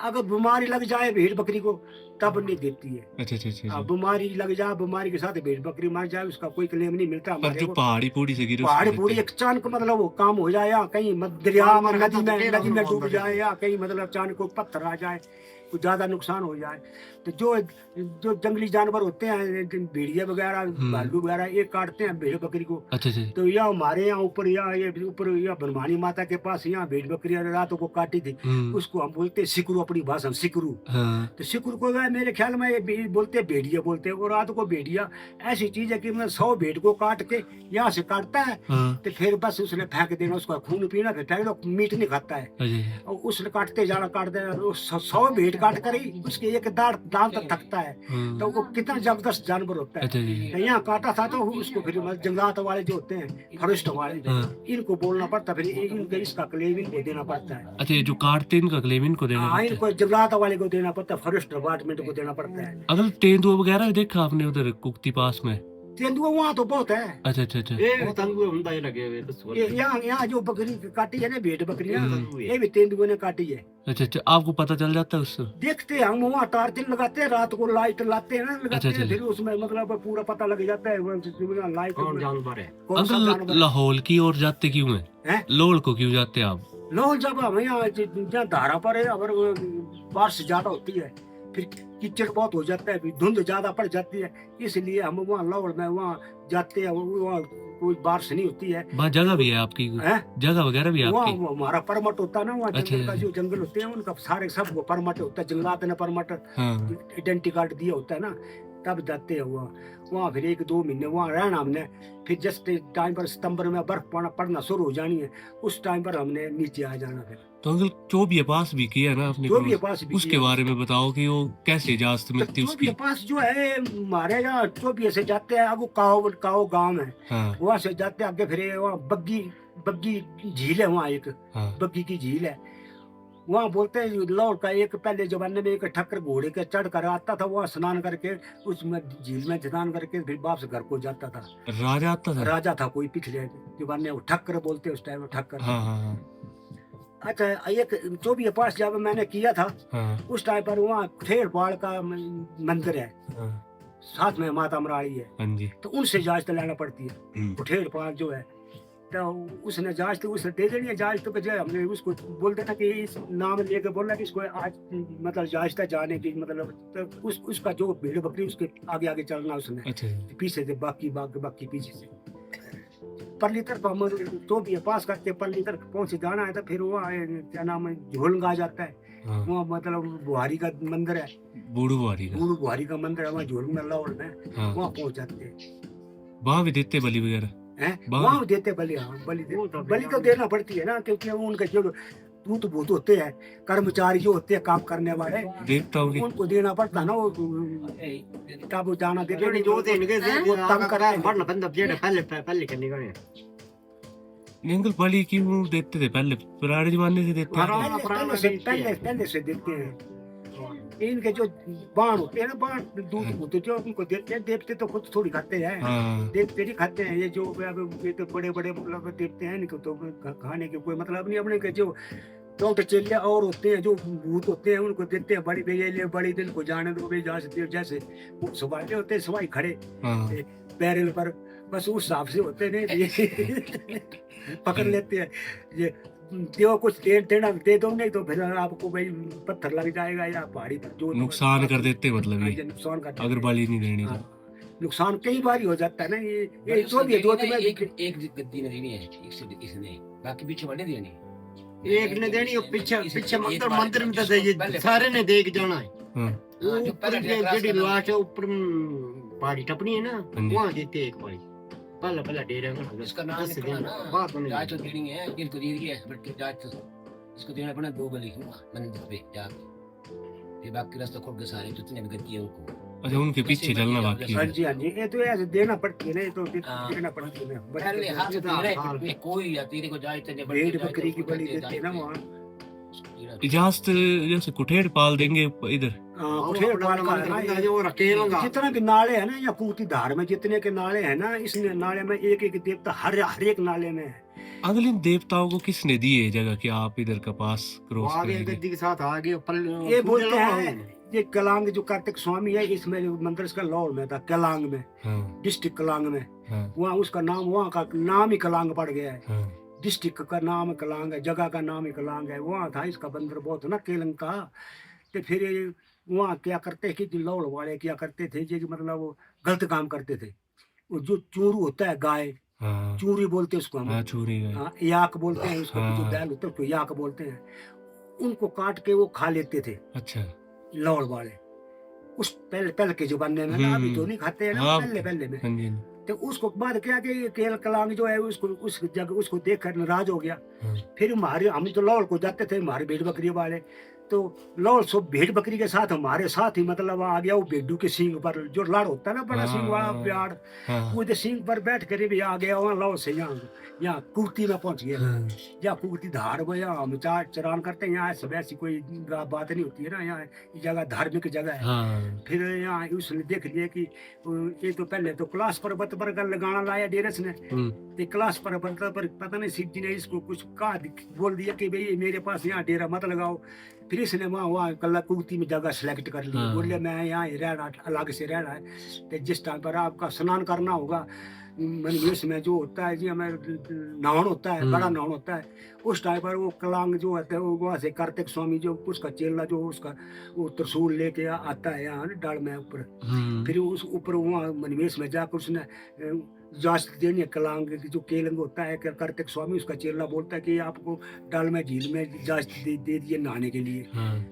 अगर बीमारी लग जाए भेड़ बकरी को तब नहीं देती है। अच्छा अच्छा अच्छा। बीमारी लग जाए, बीमारी के साथ भेड़ बकरी मर जाए, उसका कोई क्लेम नहीं मिलता पर हमारे जो को। पहाड़ी पूड़ी से गिरे पहाड़ी उसको पूरी देते अचानक मतलब वो काम हो जाए, या कहीं दरिया में नदी में डूब अंदर जाए, या कहीं मतलब अचानक को पत्थर आ जाए, कुछ ज्यादा नुकसान हो जाए, तो जो जंगली जानवर होते हैं भेड़िया वगैरह भालू वगैरह ये काटते हैं भेड़ बकरी को। हैं। अच्छा अच्छा। तो या हमारे यहाँ ऊपर या बनवानी माता के पास यहाँ भेड़ बकरी रातों को काटी थी, उसको हम बोलते हैं सिकरू, अपनी भाषा में सिकरू। हाँ। तो सिकुर को मेरे ख्याल में ये बोलते हैं भेड़िया बोलते हैं। और रात को भेड़िया ऐसी चीज है कि मतलब 100 भेड़ को काट के यहाँ से काटता है, हाँ। तो फिर बस उसने फेंक देना, उसका खून पीना, फिर फेंक दो, मीट नहीं खाता है। अच्छा और उसने काटते जाना, काटते जाना, 100 भेड़ काट कर ही उसके एक दांत तक थकता है। हाँ। तो वो कितना जबरदस्त जानवर होता है। अच्छा जी। तो यहाँ काटा था तो उसको फिर जंगलात वाले जो होते हैं, फॉरेस्ट वाले, हाँ। इनको बोलना पड़ता, फिर इनको इसका क्लेम इनको देना पड़ता है। अच्छा ये जो काटते हैं इनका क्लेम इनको देना हाँ, पड़ता है? इनको जंगलात वाले को देना पड़ता है, फॉरेस्ट डिपार्टमेंट को देना पड़ता है। अगर तेंदुआ वगैरह देखा आपने उधर कुक्ति पास में? तेंदुआ वहाँ तो बहुत है। अच्छा अच्छा अच्छा। ਇਹ ਤੰਗੂ ਹੁੰਦਾ ਹੀ ਲੱਗੇ ਹੋਏ ਦੱਸੋ यहाँ जो बकरी काटी है ना, भेड़ बकरियां, तंगू है ये भी तेंदुए ने काटी है। अच्छा अच्छा, आपको पता चल जाता है उससे? देखते हैं हम, वहाँ टार्च लगाते हैं, रात को लाइट लाते हैं ना, लगाते अच्छा, हैं, अच्छा। फिर उसमें मतलब पूरा पता लग जाता है लाइट कौन जानवर है कौन सा अंकल जानवर लाहौल की ओर जाते क्यों है। है? लोल को क्यों जाते हैं आप? लोग जब हम यहाँ जहाँ धारा पर है, अगर बारिश ज्यादा होती है, फिर कीचड़ बहुत हो जाता है, फिर धुंध ज्यादा पड़ जाती है, इसलिए हम वहाँ लाहौल में वहाँ जाते हैं। वहाँ कोई बारिश नहीं होती है, वहाँ जगह भी है आपकी? हैं? जगह वगैरह भी है वहाँ आपकी? हमारा परमट होता है ना, वहाँ अच्छा, जंगल का अच्छा। जो जंगल होते हैं उनका सारे सब वो परमट होता है, जंगलात ने परमट हाँ आइडेंटिटी कार्ड दिया होता है ना, तब जाते हैं वहाँ फिर 1-2 महीने वहाँ रहना हमने। फिर जिस टाइम पर सितंबर में बर्फ पड़ना शुरू हो जानी है, उस टाइम पर हमने नीचे आ जाना। फिर तो अंकल चोबिया पास भी किया ना आपने? जो भी है पास भी उसके किया। बारे में बताओ कि वो कैसे इजाजत मिलती है जो उसकी? भी पास जो है हमारे यहाँ चोबिया से जाते हैं, अब काओ गांव है, हाँ वहाँ से जाते हैं आगे, फिर वहाँ बग्गी झील है, वहाँ एक हाँ बग्गी की झील है। वहाँ बोलते हैं लाहौल का एक पहले जमाने में एक ठक्कर घोड़े के चढ़ कर आता था, वहाँ स्नान करके उसमें झील में स्नान करके फिर वापस घर को जाता था। राजा आता था? राजा था कोई पिछले जमाने, वो ठक्कर बोलते उस टाइम, ठक्कर। हाँ हाँ हाँ अच्छा, एक जो भी पास जब मैंने किया था हाँ उस टाइम पर वहाँ ठेर पाड़ का मंदिर है, हाँ साथ में माता मराड़ी है, हाँ जी। तो उनसे इजाजत लेना पड़ती है। हम्म, वो ठेर पाड़ जो है, तो उसने जांच तो उसने दे देनी है जांच, तो जो हमने उसको बोल देना कि इस नाम लेके बोलना कि इसको आज मतलब जांच था जाने की, मतलब तो उसका जो भेड़ बकरी उसके आगे आगे चलना, उसने अच्छा पीछे से बाकी पीछे से। परली तरफ हम तो भी पास करके परली तरफ पहुंच जाना है, तो फिर वहाँ क्या नाम है, झोलंगा आ जाता है, हाँ। वहाँ मतलब बुहारी का मंदिर है, बूढ़ू बुआरी का? बूढ़ू बुहारी का मंदिर है, वहाँ झोलंगा लाहौल में, हाँ वहाँ पहुंच जाते हैं। वहाँ भी देते बलि वगैरह? हैं बाहर? वहाँ देते बलि, हाँ बलि तो देना पड़ती है ना, क्योंकि उनके जो दूत भूत होते हैं, कर्मचारी जो होते हैं काम करने वाले, देखता हूँ कि उनको देना पड़ता है ना, वो तब वो जाना देते ਜਿਹੜੇ ਜੋ ਦੇਣਗੇ वो तंग करते हैं। ਮਰਨ ਪੈਂਦਾ ਜਿਹੜੇ ਪਹਿਲੇ ਕਰਨੇ ਗਏ नहीं, अंकल बलि क्यों देते थे पहले? पुराने जमाने से देते हैं? पहले से देते हैं। इनके जो बाण होते हैं ना, बाण दूध होते जो उनको देते हैं, देवते तो खुद थोड़ी खाते हैं, हाँ देवते नहीं खाते हैं। ये जो अब ये तो बड़े बड़े मतलब देवते हैं, इनको तो खाने के कोई मतलब नहीं। अपने के जो डॉक्टर चेलिया और होते हैं, जो भूत होते हैं, उनको देते हैं बड़ी भैया बड़ी दिन को जाने दो भाई, जैसे वो सवाई होते हैं, सवाई खड़े हाँ पैरल पर, बस उस हिसाब से होते नहीं पकड़ लेते हैं। ये जो कुछ देना दे दो, नहीं तो फिर आपको भाई पत्थर लग जाएगा या पहाड़ी पर जो नुकसान कर देते हैं मतलब ये, नुकसान कर अगर बलि नहीं देनी हाँ, तो। नुकसान कई बार ही हो जाता है ना। ये जो भी है, दो तुम्हें एक गद्दी ने देनी है, एक से इसने बाकी पीछे वाले देनी। ਇੱਕ ਨੇ ਦੇਣੀ ਉਹ ਪਿੱਛੇ ਮੰਦਰ में तो दे सारे ने देख जाना है हाँ वो ऊपर ਜਿਹੜੀ ਲਾਸ਼ ਹੈ ऊपर पहाड़ी टपनी है ना, हाँ जी। वहाँ देते एक बारी पहला डेरा में इसका नाम दस निकला दिन ना, बाद में जांच तो देनी है, इनको दे दिया है, बट जांच तो इसको देना पड़ा 2 बलि हुआ मंदिर पे जाके, फिर बाकी रास्ता खोल के सारे जितने भी गद्दी है उनको। अच्छा, उनके पीछे चलना बाकी हाँ है। जी हाँ जी, ये तो ऐसे देना पड़ती है ना, ये तो हाँ। देना पड़ती है ना। पहले हाथ से हाँ, दे हाँ। रहे कोई या तेरे को जांच तो भेड़ बकरी की बलि देते हैं ना वहाँ। इजाजत जैसे कुठेड़ पाल देंगे इधर? हाँ, कुठेड़ पाड़ का है ना ये। जो रखेगा जितना भी नाले है ना, या पूती धार में जितने के नाले हैं ना, इस नाले में एक एक देवता हर एक नाले में है। अगले देवताओं को किसने दी है जगह कि आप इधर का पास क्रॉस आगे करेंगे? गद्दी के साथ आगे ये बोलते हैं, ये कलांग जो कार्तिक स्वामी है, इसमें जो मंदिर इसका लाहौल में था, कलांग में, हाँ डिस्ट्रिक्ट कलांग में, हाँ वहाँ उसका नाम, वहाँ का नाम ही कलांग पड़ गया है। हाँ डिस्ट्रिक्ट का नाम कलांग है, जगह का नाम ही कलांग है। वहाँ था इसका बंदर बहुत ना केलंग का। तो फिर ये वहाँ क्या करते कि जो लाहौल वाले क्या करते थे, जो मतलब वो गलत काम करते थे। वो जो चूरू होता है गाय, हाँ चूरी बोलते हैं उसको हम, हाँ छुरी गए। हाँ, याक बोलते हैं उसको, जो हाँ। बैल होता है उसको याक बोलते हैं। उनको काट के वो खा लेते थे अच्छा लाहौल वाले, उस पहले के जमाने में ना, अभी तो नहीं खाते हैं ना, हाँ। पहले में। हाँ जी तो उसको बाद क्या कि ये केल कलांग जो है, उसको उस जगह उसको देख कर नाराज हो गया। हाँ फिर हमारे हम तो लाहौल को जाते थे, हमारे भेड़ बकरी वाले, तो लाहौल सो भेड़ बकरी के साथ हमारे साथ ही मतलब आ गया वो भेड़ू के सींग पर जो लाड़ होता है ना बड़ा सींग वाला हाँ। प्याड़, हाँ वो जो सींग पर बैठ कर भी आ गया वहाँ लाहौल से यहाँ कुर्ती में पहुंच गया। हाँ यहाँ कुर्ती धार में यहाँ हम चार चरान करते हैं, यहाँ सब ऐसी कोई बात नहीं होती है ना, यहाँ ये जगह धार्मिक जगह है। हाँ फिर यहाँ उसने देख लिया कि ये तो पहले तो क्लास पर्वत पर गल गाना लाया डेरस ने, ये क्लास पर्वत पर पता नहीं शिव जी ने इसको कुछ कहा, बोल दिया कि भाई मेरे पास यहाँ डेरा मत लगाओ। फिर इसने वहाँ कल्ला कुर्ती में जगह सेलेक्ट कर ली, हाँ। बोले मैं यहाँ ही रहना, अलग से रहना है। तो जिस टाइम पर आपका स्नान करना होगा मनवेश में जो होता है जी हमें नहान होता है, बड़ा नहान होता है, उस टाइम पर वो कलांग जो होता है वो वहाँ से कार्तिक स्वामी जो उसका चेला जो उसका वो त्रिशूल लेके आता है यहाँ डाल में ऊपर, फिर उस ऊपर वहाँ मनवेश में जाकर उसने जांच देनी है कलांग की जो केलंग होता है कार्तिक स्वामी, उसका चेला बोलता है कि आपको डाल में झील में जांच दे दिए नहाने के लिए।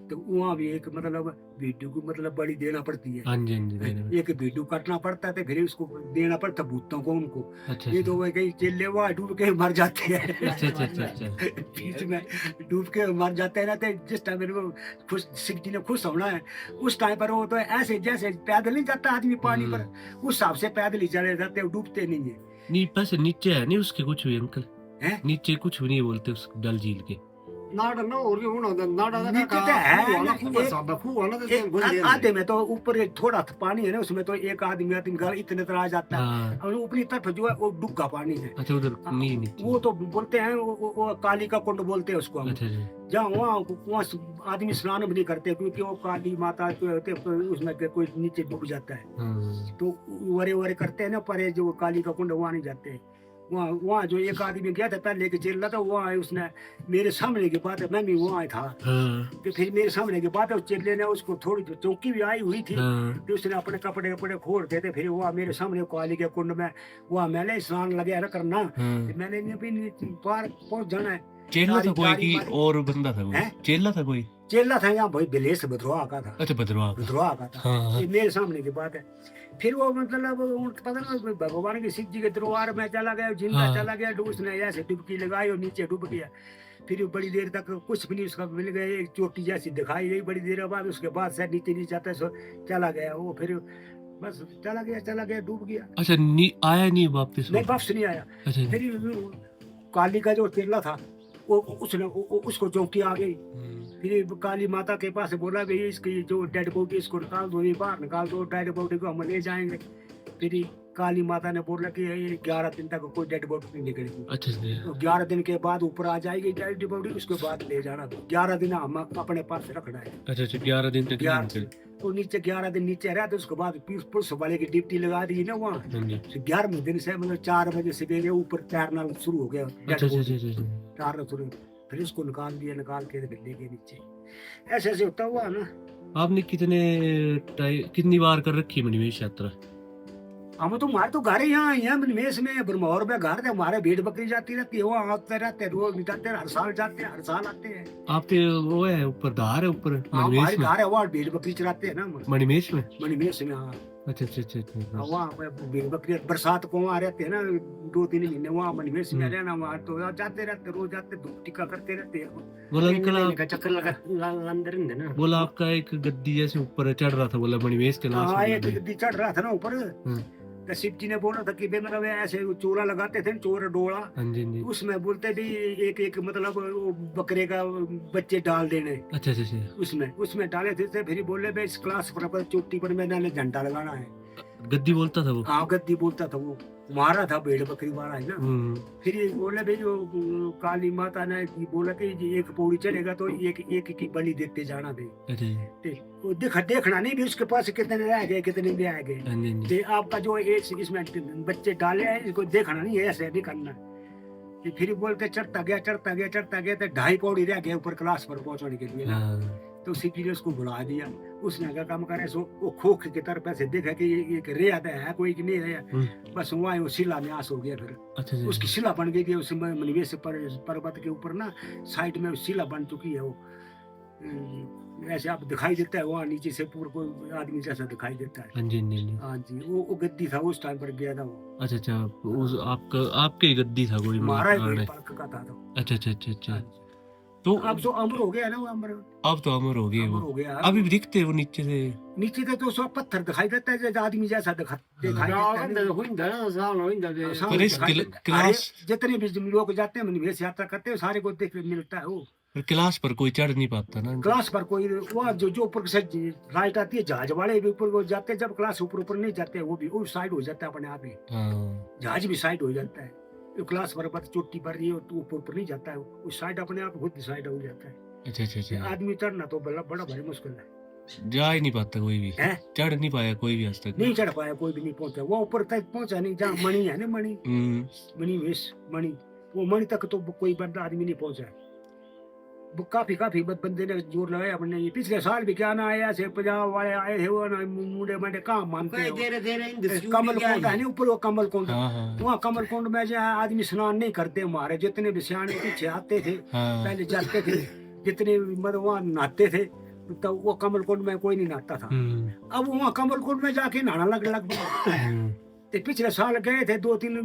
तो वहाँ भी एक मतलब वीडियो को मतलब बड़ी देना पड़ती है, हाँ जी हाँ जी देना। एक वीडियो काटना पड़ता है तो फिर उसको देना पड़ता है भूतों को उनको। अच्छा ये तो वही कहीं चेले वहाँ डूब के मर जाते हैं अच्छा अच्छा अच्छा अच्छा बीच में डूब के मर जाते हैं ना। तो जिस टाइम मेरे को खुश शिव जी ने खुश होना है उस टाइम पर वो तो ऐसे जैसे पैदल नहीं जाता आदमी पानी पर, उस हिसाब से पैदल ही चले जाते हैं, डूबते नहीं है। नहीं पैसे नीचे है नहीं उसके कुछ भी अंकल हैं? नीचे कुछ भी नहीं बोलते उस डल झील के। नाड़ ना और ये होना नाड़ा का नीचे तो है वाला ना, खूब सादा खूब वाला तो एक आधे में तो ऊपर एक थोड़ा पानी है ना, उसमें तो एक आदमी घर इतने तरह आ जाता है, हाँ और ऊपरी तरफ जो है वो डूबा पानी है। अच्छा उधर नहीं नीचे। वो तो बोलते हैं वो काली का कुंड बोलते हैं उसको हम। अच्छा अच्छा जहाँ वहाँ आदमी स्नान भी नहीं करते क्योंकि वो काली माता जो होते हैं, उसमें कोई नीचे डूब जाता है, हाँ तो वरे वरे करते हैं ना, पर जो काली का कुंड वहाँ नहीं जाते। वहाँ जो एक आदमी गया था पहले के चेला था, वहाँ उसने मेरे सामने की बात है, मैं भी वहाँ था, हाँ तो फिर मेरे सामने की बात है उस चेले ने उसको थोड़ी चौकी भी आई हुई थी, हाँ तो उसने अपने कपड़े कपड़े खोल देते, फिर वहाँ मेरे सामने काली के कुंड में वहाँ मैंने स्नान लगे ना करना, हाँ। तो मैंने भी पार पहुँच जाना है। चेला था कोई तारी कि मारी। और बंदा था कोई? हैं? चेला था कोई? चेला था यहाँ भाई बिलेस भद्रवा का था, अच्छा भद्रवाह का। भद्रवा का था। हाँ हाँ ये मेरे सामने की बात है। फिर वो मतलब पता ना भगवान के शिव जी के दरबार में चला गया, जिंदा हाँ। चला गया, तो उसने ऐसे डुबकी लगाई और नीचे डूब गया। फिर बड़ी देर तक कुछ भी नहीं उसका मिल गया, एक चोटी जैसी दिखाई गई बड़ी देर बाद, उसके बाद से नीचे नहीं जाता सो चला गया वो, फिर बस चला गया डूब गया, अच्छा आया नहीं वापस वो? नहीं वापस नहीं आया। अच्छा फिर काली का जो चेला था वो उसने उसको चौकी आ गई, फिर काली माता के पास बोला भाई इसकी जो डेड बॉडी इसको निकाल दो, ये बाहर निकाल दो, डेड बॉडी को हम ले जाएंगे। फिर काली माता ने बोला कि ये 11 दिन तक कोई डेड बॉडी नहीं निकलेगी, अच्छा अच्छा तो 11 दिन के बाद ऊपर आ जाएगी डेड बॉडी, उसके बाद ले जाना। तो 11 दिन हम अपने पास रखना है, अच्छा 11 दिन तक 11 नहीं निकले। तो नीचे 11 दिन नीचे रहा, तो उसके बाद पुलिस वाले की ड्यूटी लगा दी ना वहाँ। हाँ जी 11वें दिन से मतलब 4 बजे से गए ऊपर तैरना शुरू हो गया, अच्छा अच्छा अच्छा अच्छा तैरना शुरू, फिर उसको निकाल दिया, निकाल के फिर ले गए नीचे। ऐसे ऐसे होता हुआ ना। आपने कितनी बार कर रखी है मणिमेश यात्रा? हम तो हमारे तो घर ही यहाँ हैं मनमेश में, ब्रह्मौर में घर थे हमारे, भेड़ बकरी जाती रहती है, वहाँ आते रहते हैं, रोज जाते हैं, हर साल जाते हैं, हर साल आते हैं। आपके वो है ऊपर धार है ऊपर हमारे मणिमेश में? घर है वहाँ भेड़ बकरी चराते हैं ना हम, मणिमेश में? मनमेश में। हाँ अच्छा अच्छा अच्छा अच्छा वहाँ पे भेड़ बकरी बरसात को वहाँ रहते हैं ना 2-3 महीने, वहाँ मनमेश में रहना, वहाँ तो जाते रहते, रोज जाते, धूप टिक्का करते रहते हैं। बोला अंकल आप का चक्कर लगा अंदर ही ना बोला आपका एक गद्दी जैसे ऊपर चढ़ रहा था, बोला मणिमेश के लाश हाँ में एक गद्दी चढ़ रहा था ना ऊपर, तो शिव जी ने बोला था कि मतलब ऐसे चोरा लगाते थे, चोर डोला, हाँ जी हाँ जी उसमें बोलते भी एक मतलब वो बकरे का बच्चे डाल देने, अच्छा अच्छा अच्छा उसमें डाले थे, तो फिर बोले भाई इस क्लास पर चोटी पर मैंने झंडा लगाना है। गद्दी बोलता था वो? हाँ गद्दी बोलता था वो, मारा था भेड़ बकरी वाला है ना। फिर ये बोले भाई जो काली माता ने बोला कि ये एक पौड़ी चढ़ेगा तो एक की बलि देते जाना भाई, अच्छा वो देखना नहीं भी उसके पास कितने रह गए कितने भी आ गए, हाँ जी हाँ जी ते आपका जो इसमें बच्चे डाले हैं इसको देखना नहीं है, ऐसे नहीं करना। कि फिर बोलते चढ़ता गया तो 2.5 पौड़ी रह गया ऊपर क्लास पर पहुंचने के लिए। हाँ तो सीपी ने उसको बुला दिया, उसने क्या काम करे सो वो खोख की तरफ ऐसे देखा कि ये एक रे आता है कोई कि नहीं रे, बस वहाँ वो शिला न्यास हो गया। फिर अच्छा अच्छा उसकी शिला बन गई थी, उस मनवेश पर्वत के ऊपर ना साइड में शिला बन चुकी है वो, ऐसे आप दिखाई देता है वहाँ नीचे से पूरा कोई आदमी जैसा दिखाई देता है। हाँ जी हाँ जी हाँ जी वो गद्दी था, उस टाइम पर गया था वो, अच्छा अच्छा उस आपके ही गद्दी था कोई हमारा मतलब ही गाने? पार्क का था तो। अच्छा अच्छा अच्छा अच्छा हाँ जी। तो अब तो अमर हो गया ना वो अमर अब तो अमर हो गए अमर वो, हो गया। अभी भी दिखते हैं वो नीचे से। नीचे तो सब पत्थर दिखाई देता है जैसे आदमी जैसा दिखाई देता है ना। हाँ, पर इस दिखाई देता है। क्लास अरे, जितने भी लोग जाते हैं निवेश यात्रा करते हैं सारे को देख मिलता है वो। पर क्लास पर कोई चढ़ नहीं पाता ना अंकल। क्लास पर कोई वो जो ऊपर से फ्लाइट आती है जहाज वाले भी ऊपर को जाते हैं, जब क्लास ऊपर ऊपर नहीं जाते हैं वो भी वो साइड हो जाता है अपने आप ही, हाँ जहाज भी साइड हो जाता है। जो क्लास पर चोटी पर रही है तो ऊपर ऊपर नहीं जाता है वो साइड अपने आप खुद साइड हो जाता है। अच्छा अच्छा ये अच्छा, आदमी चढ़ना तो बड़ा बड़ा भारी मुश्किल है। जा ही नहीं पाता कोई भी, हैं? चढ़ नहीं पाया कोई भी आज तक। नहीं चढ़ पाया कोई भी, नहीं पहुंचा वो ऊपर तक पहुंचा नहीं जहाँ मणि है ना, मणि मणि वेश मणि, वो मणि तक तो कोई बंदा आदमी नहीं पहुंचा है। वो काफी बंदे ने जोर लगाया अपने। ये पिछले साल भी क्या ना आया से पंजाब वाले आए थे वो ना मुंडे मंडे कहाँ मानते हैं वो। कमल कुंड है नहीं ऊपर वो कमल कुंड, हाँ हाँ वहाँ कमल कुंड में जो आदमी स्नान नहीं करते, हमारे जितने भी सियाने पीछे आते थे हाँ पहले जाते थे, जितने भी मतलब वहाँ नहाते थे, तो वो कमल कुंड में कोई नहीं नहाता था। अब वहाँ कमल कुंड में जाके नहाना लग तो पिछले साल गए थे 2-3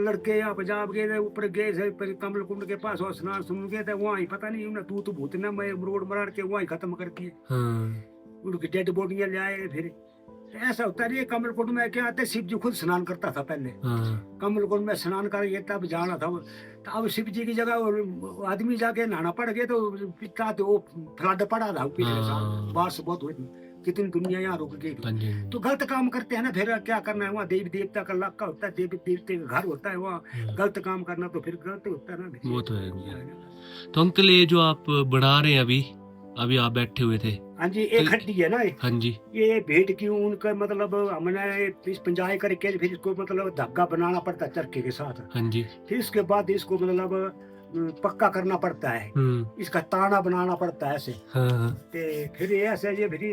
लड़के यहाँ पंजाब गए थे, ऊपर गए थे कमल कुंड के पास और स्नान सुन गए थे, वहाँ ही पता नहीं उन्हें तू तो भूत ने मैं रोड मराड़ के वहाँ ही खत्म कर दिए, उनकी डेड बॉडियां ले आए। फिर ऐसा होता है। ये कमल कुंड में क्या आते, शिव जी खुद स्नान करता था पहले, कमल कुंड में स्नान करके तब जाना था। तो अब शिव जी की जगह वो आदमी जाके नहाना पड़ गए, तो पिता तो वो फ्लड पड़ा था पिछले साल, बारिश बहुत हुई थी, कितनी दुनिया यहाँ रुक गई थी। तो गलत काम करते हैं ना, फिर क्या करना है, वहाँ देवी देवता का इलाका होता है, देवी देवते का घर होता है, वहाँ गलत काम करना तो फिर गलत होता है ना। वो तो है। तो अंकल ये जो आप बना रहे हैं अभी अभी आप बैठे हुए थे, हाँ जी, एक हड्डी है ना हाँ जी, ये भेड़ की ऊन का मतलब हमने इस पंजाई करके फिर इसको मतलब धागा बनाना पड़ता है चरखे के साथ, हाँ जी, फिर इसके बाद इसको मतलब पक्का करना पड़ता है, इसका ताना बनाना पड़ता है ऐसे। हाँ ते फिर ये ऐसे ये फिर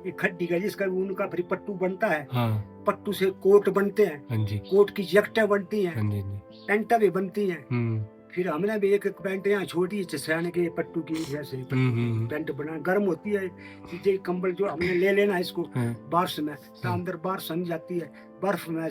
ये खड्डी का जिसका ऊन का फिर पट्टू बनता है, हाँ पट्टू से कोट बनते हैं, हाँ जी, कोट की जैकेटें बनती हैं, हाँ जी, पैंटा भी बनती हैं। फिर हमने भी एक पैंट यहाँ छोटी चसाने के पट्टू की जैसे पैंट बना, गर्म होती है ये कंबल जो हमने ले लेना है इसको बारिश में, तो अंदर बारिश सम जाती है, बर्फ में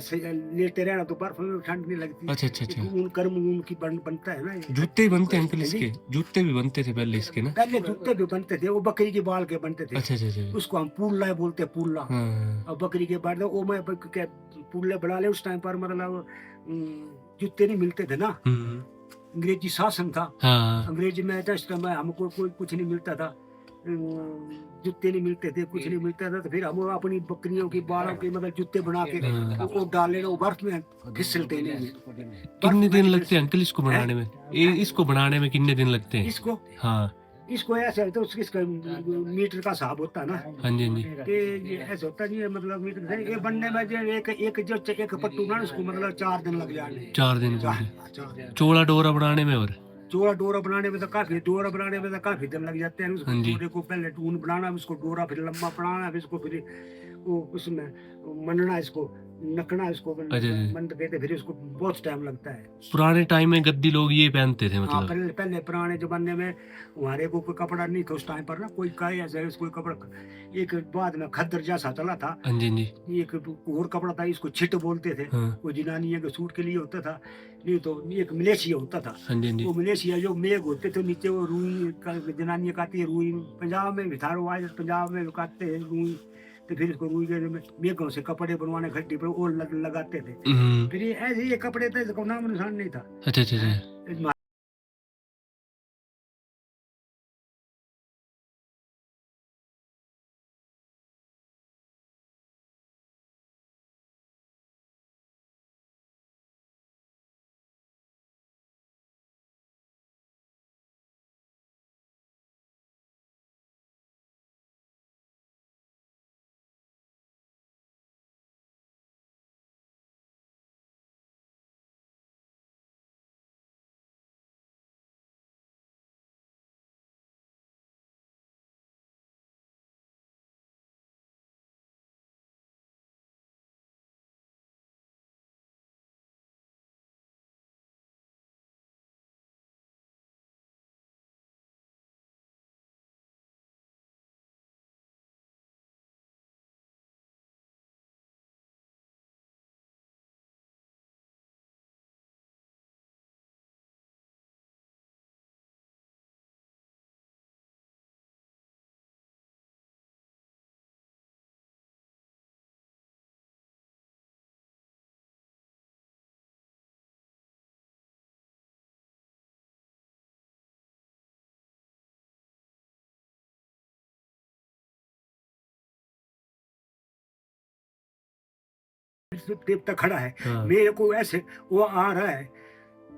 लेटे रहना तो बर्फ में ठंड नहीं लगती। अच्छा अच्छा अच्छा, ऊन गर्म ऊन की बनता है ना। जूते भी बनते हैं अंकल इसके, जूते भी बनते थे पहले इसके ना, पहले जूते भी बनते थे, वो बकरी के बाल के बनते थे। अच्छा अच्छा अच्छा, उसको हम पुल्ला बोलते हैं, पुल्ला। और बकरी के बाल वो मैं पुल्ले बना ले, उस टाइम पर मतलब जूते नहीं मिलते थे ना, अंग्रेजी शासन था, अंग्रेजी में इस समय हमको कोई कुछ नहीं मिलता था, जूते नहीं मिलते थे, कुछ नहीं मिलता था, तो फिर हम अपनी बकरियों की बालों के मतलब जूते बना के वो डाले, वो बर्फ में फिसलते नहीं। कितने दिन लगते हैं अंकल इसको बनाने में? इसको बनाने में कितने दिन लगते हैं इसको? हाँ इसको ऐसे तो इसका मीटर का हिसाब होता है ना। हाँ जी हाँ जी, ये ऐसे होता नहीं है मतलब मीटर से ये बनने में जो एक पट्टू ना उसको मतलब 4 दिन लग जाने। 4 दिन दिन चोला डोरा बनाने में, और चोला डोरा बनाने में तो काफी दिन लग जाते हैं। उसको डोरे को पहले ऊन बनाना, उसको डोरा फिर लंबा बनाना, फिर इसको फिर वो उसमें मनना, इसको नकना, इसको मंद कहते, फिर इसको बहुत टाइम लगता है। पुराने टाइम में गद्दी लोग ये पहनते थे मतलब? पहले पुराने जमाने में हमारे को कोई कपड़ा नहीं था उस टाइम पर ना, कोई काय ऐसे कोई कपड़ा, एक बाद में खद्दर जैसा चला था, हाँ जी जी, एक और कपड़ा था, इसको छिट बोलते थे। वो जनानियों के सूट के लिए होता था, नहीं तो एक मलेशिया होता था। हाँ जी जी, वो मलेशिया जो मेघ होते थे नीचे, वो रुई जनानियां काटती है, रुई पंजाब में भिथारो आज पंजाब में काटते हैं रुई, तो फिर इसको रुई के मेघों से कपड़े बनवाने खड्डी पर वो लगाते थे। फिर ये ऐसे ये कपड़े थे, इसको नाम निशान नहीं था। अच्छा अच्छा अच्छा। देवता खड़ा है, हाँ, मेरे को ऐसे वो आ रहा है,